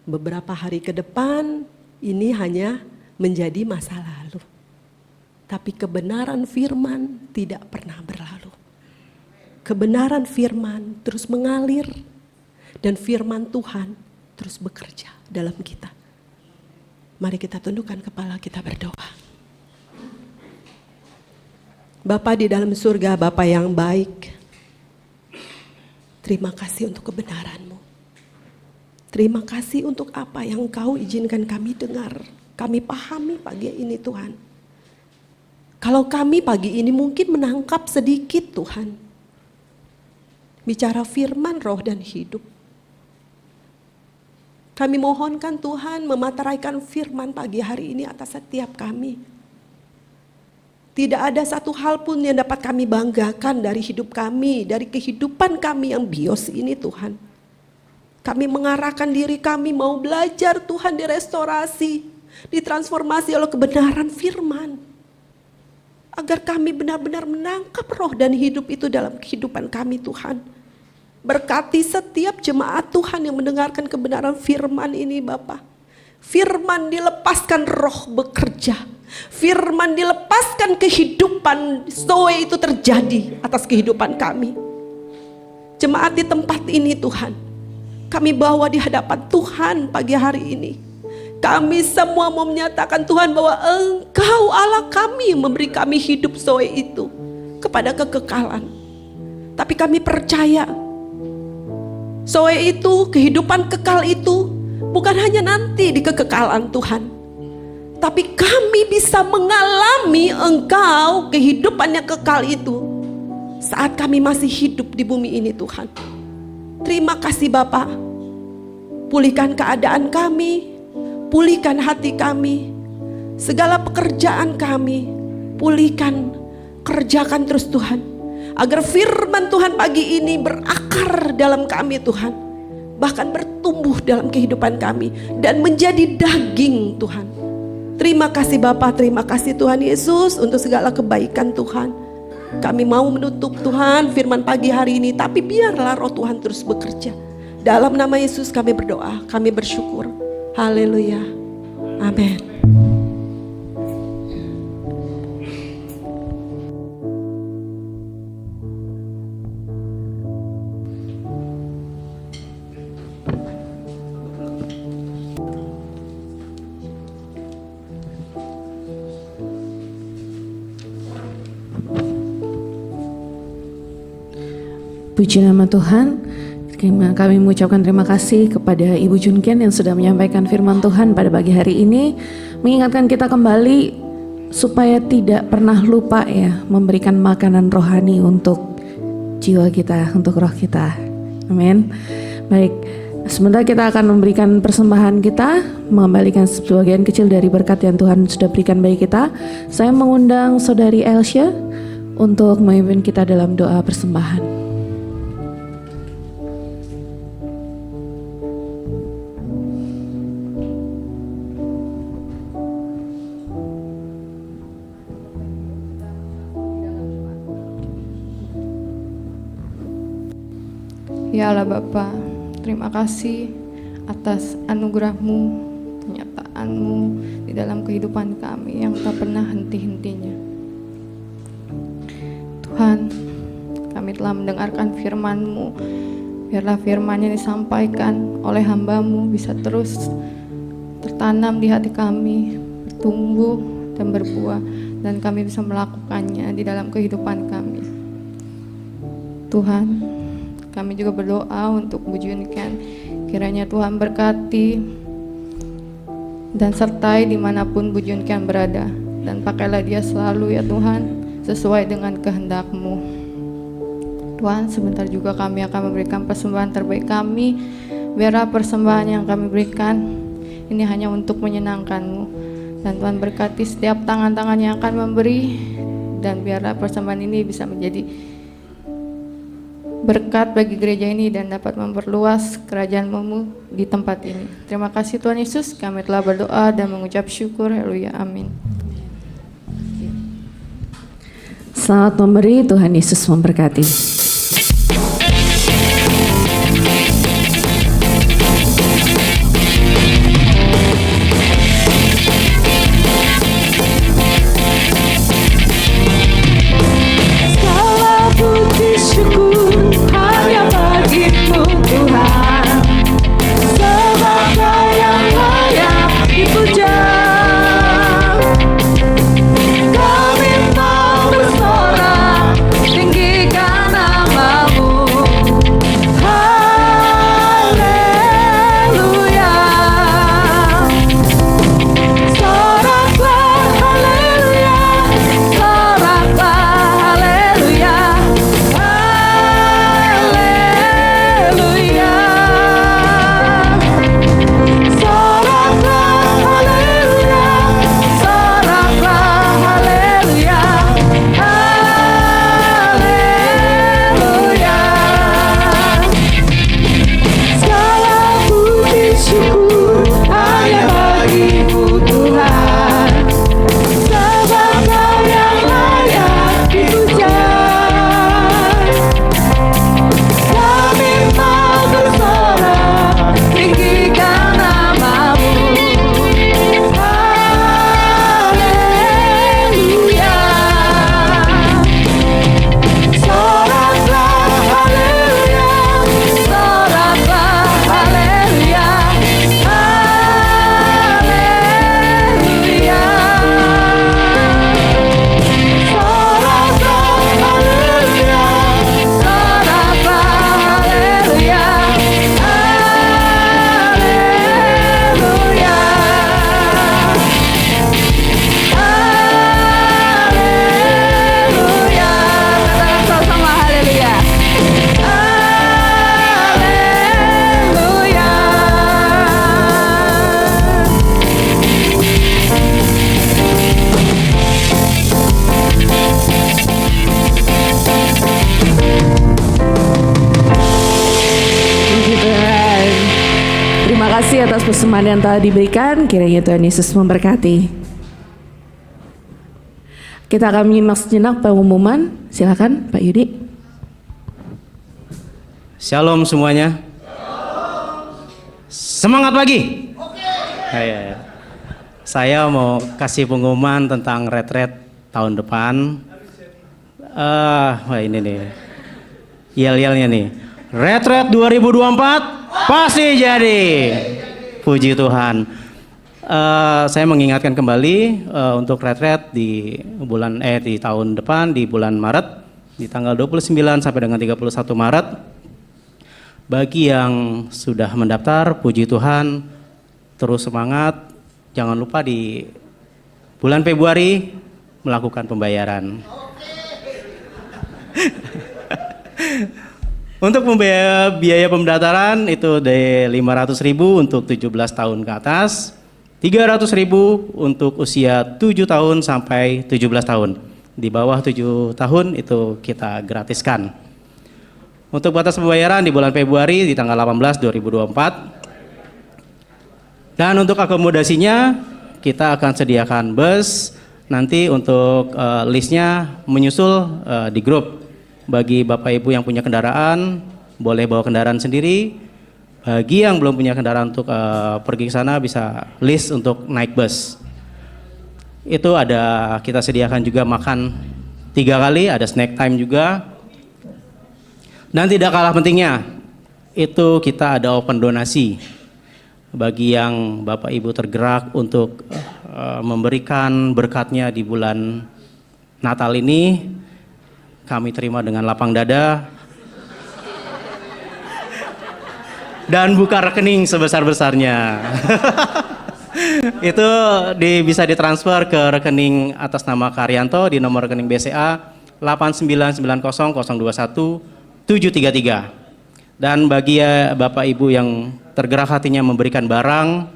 Beberapa hari ke depan ini hanya menjadi masa lalu. Tapi kebenaran firman tidak pernah berlalu. Kebenaran firman terus mengalir dan firman Tuhan terus bekerja dalam kita. Mari kita tundukkan kepala, kita berdoa. Bapa di dalam surga, Bapa yang baik, terima kasih untuk kebenaran-Mu. Terima kasih untuk apa yang Engkau izinkan kami dengar, kami pahami pagi ini Tuhan. Kalau kami pagi ini mungkin menangkap sedikit Tuhan, bicara firman roh dan hidup. Kami mohonkan Tuhan memateraikan firman pagi hari ini atas setiap kami. Tidak ada satu hal pun yang dapat kami banggakan dari hidup kami, dari kehidupan kami yang bios ini Tuhan. Kami mengarahkan diri kami mau belajar Tuhan, direstorasi, ditransformasi oleh kebenaran firman. Agar kami benar-benar menangkap roh dan hidup itu dalam kehidupan kami Tuhan. Berkati setiap jemaat Tuhan yang mendengarkan kebenaran firman ini Bapa. Firman dilepaskan, roh bekerja. Firman dilepaskan, kehidupan Zoe itu terjadi atas kehidupan kami. Jemaat di tempat ini Tuhan, kami bawa di hadapan Tuhan pagi hari ini. Kami semua mau menyatakan Tuhan bahwa Engkau Allah kami yang memberi kami hidup Zoe itu kepada kekekalan. Tapi kami percaya Zoe itu, kehidupan kekal itu bukan hanya nanti di kekekalan Tuhan. Tapi kami bisa mengalami Engkau, kehidupan yang kekal itu saat kami masih hidup di bumi ini Tuhan. Terima kasih Bapa. Pulihkan keadaan kami, pulihkan hati kami, segala pekerjaan kami, pulihkan, kerjakan terus Tuhan. Agar firman Tuhan pagi ini berakar dalam kami Tuhan. Bahkan bertumbuh dalam kehidupan kami dan menjadi daging Tuhan. Terima kasih Bapa, terima kasih Tuhan Yesus untuk segala kebaikan Tuhan. Kami mau menutup Tuhan firman pagi hari ini, tapi biarlah roh Tuhan terus bekerja. Dalam nama Yesus kami berdoa, kami bersyukur. Haleluya. Amin. Puji nama Tuhan. Kami mengucapkan terima kasih kepada Ibu Junken yang sudah menyampaikan firman Tuhan pada pagi hari ini, mengingatkan kita kembali supaya tidak pernah lupa ya memberikan makanan rohani untuk jiwa kita, untuk roh kita. Amin. Baik, sebentar kita akan memberikan persembahan kita, mengembalikan sebagian kecil dari berkat yang Tuhan sudah berikan bagi kita. Saya mengundang Saudari Elsha untuk memimpin kita dalam doa persembahan. Ya Allah Bapa, terima kasih atas anugerah-Mu, penyertaan-Mu di dalam kehidupan kami yang tak pernah henti-hentinya. Tuhan, kami telah mendengarkan firman-Mu. Biarlah firman yang disampaikan oleh hamba-Mu bisa terus tertanam di hati kami, bertumbuh dan berbuah, dan kami bisa melakukannya di dalam kehidupan kami. Tuhan, kami juga berdoa untuk Bu Junken, kiranya Tuhan berkati dan sertai dimanapun Bu Junken berada, dan pakailah dia selalu ya Tuhan sesuai dengan kehendak-Mu. Tuhan, sebentar juga kami akan memberikan persembahan terbaik kami. Biarlah persembahan yang kami berikan ini hanya untuk menyenangkan-Mu, dan Tuhan berkati setiap tangan-tangan yang akan memberi, dan biarlah persembahan ini bisa menjadi berkat bagi gereja ini dan dapat memperluas kerajaan-Mu di tempat ini. Terima kasih Tuhan Yesus, kami telah berdoa dan mengucap syukur. Haleluya, amin. Selamat memberi, Tuhan Yesus memberkati. Atas persembahan yang telah diberikan, kiranya Tuhan Yesus memberkati. Kita akan menyimak sejenak pengumuman. Silakan Pak Yudi. Shalom semuanya. Semangat pagi. Saya mau kasih pengumuman tentang retret tahun depan. Wah ini nih, yel-yelnya nih. Retret 2024 pasti jadi. Puji Tuhan. Saya mengingatkan kembali untuk retret di tahun depan di bulan Maret di tanggal 29 sampai dengan 31 Maret. Bagi yang sudah mendaftar, puji Tuhan, terus semangat. Jangan lupa di bulan Februari melakukan pembayaran. Untuk biaya pendaftaran itu dari 500.000 untuk 17 tahun ke atas, 300.000 untuk usia 7 tahun sampai 17 tahun. Di bawah 7 tahun itu kita gratiskan. Untuk batas pembayaran di bulan Februari di tanggal 18 2024. Dan untuk akomodasinya kita akan sediakan bus. Nanti untuk listnya menyusul di grup. Bagi Bapak Ibu yang punya kendaraan boleh bawa kendaraan sendiri. Bagi yang belum punya kendaraan untuk pergi ke sana bisa list untuk naik bus. Itu ada, kita sediakan juga makan 3 kali, ada snack time juga. Dan tidak kalah pentingnya, itu kita ada open donasi. Bagi yang Bapak Ibu tergerak untuk memberikan berkatnya di bulan Natal ini, kami terima dengan lapang dada. Dan buka rekening sebesar-besarnya. Itu bisa ditransfer ke rekening atas nama Karyanto di nomor rekening BCA 8990021 Dan bagi Bapak Ibu yang tergerak hatinya memberikan barang,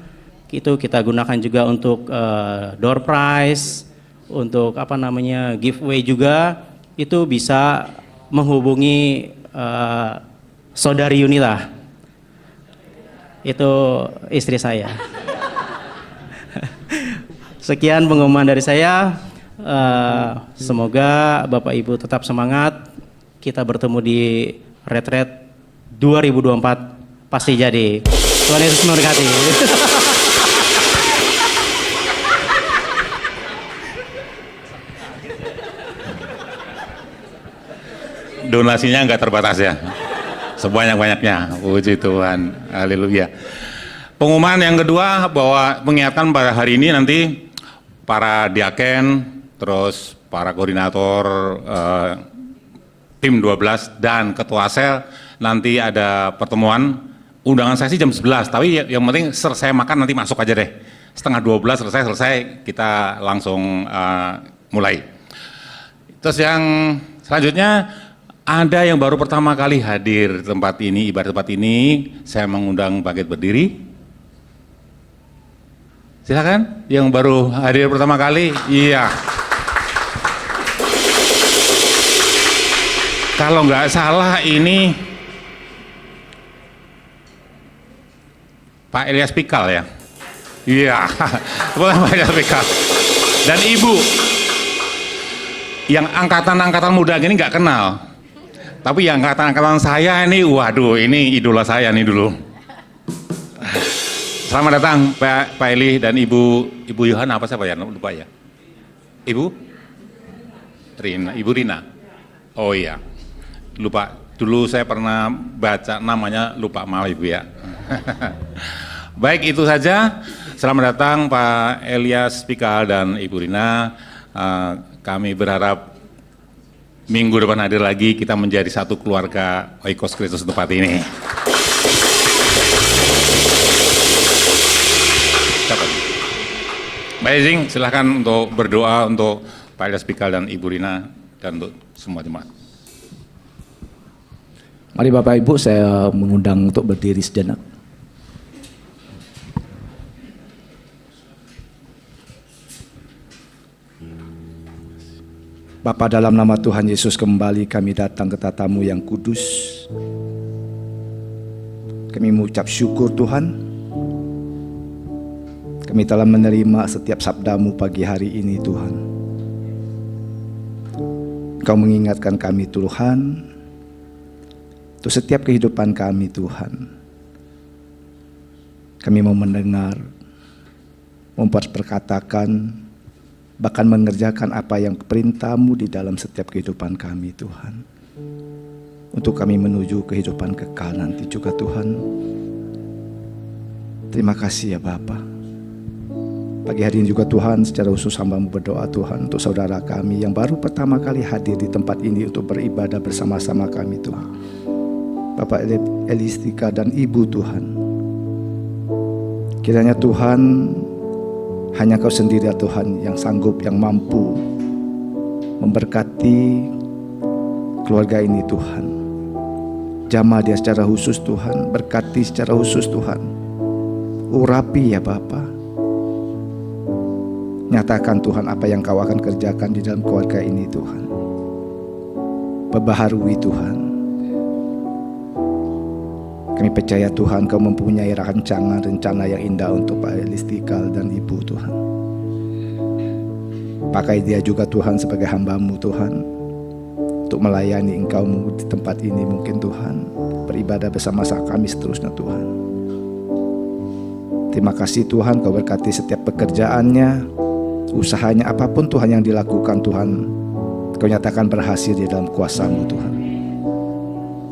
itu kita gunakan juga untuk door prize, untuk giveaway juga. Itu bisa menghubungi Saudari Yunita. Itu istri saya. Sekian pengumuman dari saya. Semoga Bapak Ibu tetap semangat. Kita bertemu di retret 2024 pasti jadi. Tuhan Yesus memberkati. Donasinya nggak terbatas ya, sebanyak-banyaknya. Puji Tuhan, haleluya. Pengumuman yang kedua bahwa mengingatkan pada hari ini nanti para diaken, terus para koordinator tim 12 dan ketua sel nanti ada pertemuan. Undangan saya sih jam 11, tapi yang penting selesai makan nanti masuk aja deh. Setengah 12 selesai kita langsung mulai. Terus yang selanjutnya ada yang baru pertama kali hadir tempat ini, ibadah tempat ini, saya mengundang bangkit berdiri. Silakan, yang baru hadir pertama kali, iya. Kalau nggak salah ini Pak Elias Pikal ya? Iya, Pak Elias Pikal. Dan Ibu, yang angkatan-angkatan muda gini nggak kenal. Tapi yang angkatan-angkatan saya ini, waduh ini idola saya nih dulu. Selamat datang Pak Eli dan Ibu Yohana, apa siapa ya? Lupa ya? Ibu Rina. Oh iya, lupa. Dulu saya pernah baca namanya, lupa, maaf Ibu ya. Baik, itu saja. Selamat datang Pak Elias Pikal dan Ibu Rina. Kami berharap minggu depan hadir lagi, kita menjadi satu keluarga Oikos Kristus tempat ini. Baik, izin silahkan untuk berdoa untuk Pak Elias Pikal dan Ibu Rina dan untuk semua jemaat. Mari Bapak Ibu, saya mengundang untuk berdiri sejenak. Bapa, dalam nama Tuhan Yesus kembali kami datang ke tatamu yang kudus. Kami mengucap syukur Tuhan. Kami telah menerima setiap sabdamu pagi hari ini Tuhan. Engkau mengingatkan kami Tuhan, untuk setiap kehidupan kami Tuhan. Kami mau mendengar, memperkatakan, bahkan mengerjakan apa yang perintah-Mu di dalam setiap kehidupan kami Tuhan. Untuk kami menuju kehidupan kekal nanti juga Tuhan. Terima kasih ya Bapa. Pagi hari ini juga Tuhan, secara khusus hamba-Mu berdoa Tuhan untuk saudara kami yang baru pertama kali hadir di tempat ini untuk beribadah bersama-sama kami Tuhan. Bapak Elistika dan Ibu Tuhan, kiranya Tuhan, hanya Kau sendiri ya Tuhan yang sanggup, yang mampu memberkati keluarga ini Tuhan. Jamah dia secara khusus Tuhan, berkati secara khusus Tuhan. Urapi ya Bapa. Nyatakan Tuhan apa yang Kau akan kerjakan di dalam keluarga ini Tuhan. Perbaharui Tuhan. Kami percaya Tuhan Kau mempunyai rancangan rencana yang indah untuk Pak Elistikal dan Ibu Tuhan. Pakai dia juga Tuhan sebagai hamba-Mu Tuhan, untuk melayani Engkau di tempat ini mungkin Tuhan, beribadah bersama-sama kami seterusnya Tuhan. Terima kasih Tuhan, Kau berkati setiap pekerjaannya, usahanya, apapun Tuhan yang dilakukan Tuhan, Kau nyatakan berhasil di dalam kuasa-Mu Tuhan.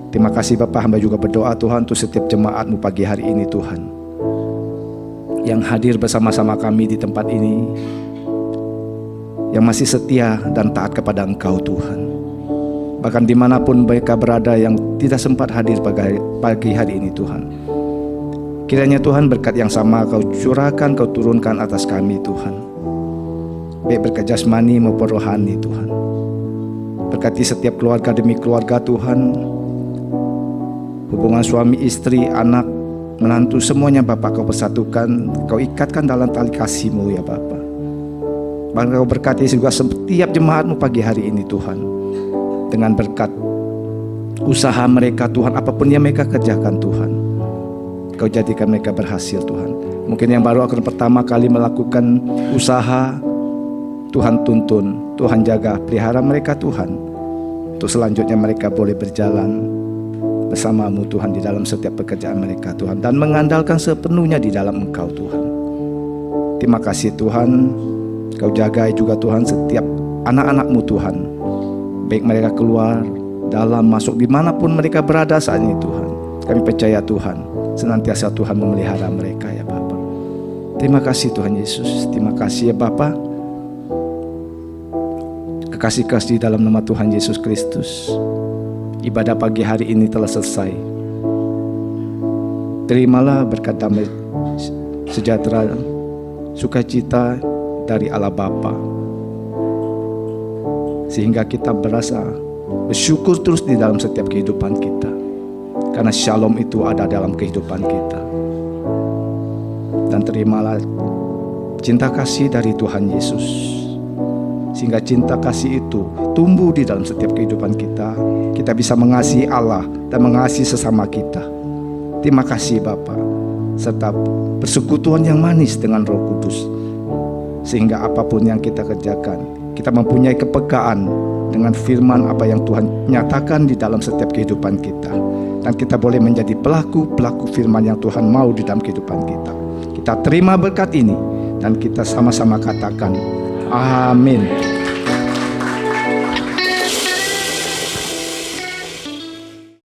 Terima kasih Bapak, hamba juga berdoa Tuhan untuk setiap jemaat-Mu pagi hari ini Tuhan, yang hadir bersama-sama kami di tempat ini, yang masih setia dan taat kepada Engkau Tuhan. Bahkan dimanapun mereka berada yang tidak sempat hadir pagi hari ini Tuhan, kiranya Tuhan berkat yang sama Kau curahkan, Kau turunkan atas kami Tuhan, baik berkat jasmani maupun rohani Tuhan. Berkati setiap keluarga demi keluarga Tuhan, hubungan suami istri, anak, menantu, semuanya Bapak Kau persatukan, Kau ikatkan dalam tali kasih-Mu ya Bapak. Bahkan Kau berkati juga setiap jemaat-Mu pagi hari ini Tuhan, dengan berkat usaha mereka Tuhan, apapun yang mereka kerjakan Tuhan, Kau jadikan mereka berhasil Tuhan. Mungkin yang baru akan pertama kali melakukan usaha, Tuhan tuntun, Tuhan jaga, pelihara mereka Tuhan, untuk selanjutnya mereka boleh berjalan bersama-Mu Tuhan di dalam setiap pekerjaan mereka Tuhan, dan mengandalkan sepenuhnya di dalam Engkau Tuhan. Terima kasih Tuhan, Kau jaga juga Tuhan setiap anak-anak-Mu Tuhan, baik mereka keluar, dalam, masuk, dimanapun mereka berada saat ini Tuhan. Kami percaya Tuhan, senantiasa Tuhan memelihara mereka ya Bapa. Terima kasih Tuhan Yesus, terima kasih ya Bapa. Kekasih-kasih dalam nama Tuhan Yesus Kristus, ibadah pagi hari ini telah selesai. Terimalah berkat damai sejahtera, sukacita dari Allah Bapa, sehingga kita berasa bersyukur terus di dalam setiap kehidupan kita, karena shalom itu ada dalam kehidupan kita. Dan terimalah cinta kasih dari Tuhan Yesus, sehingga cinta kasih itu tumbuh di dalam setiap kehidupan kita. Kita bisa mengasihi Allah dan mengasihi sesama kita. Terima kasih Bapa, serta persekutuan yang manis dengan Roh Kudus, sehingga apapun yang kita kerjakan, kita mempunyai kepekaan dengan firman apa yang Tuhan nyatakan di dalam setiap kehidupan kita, dan kita boleh menjadi pelaku-pelaku firman yang Tuhan mau di dalam kehidupan kita. Kita terima berkat ini dan kita sama-sama katakan amin.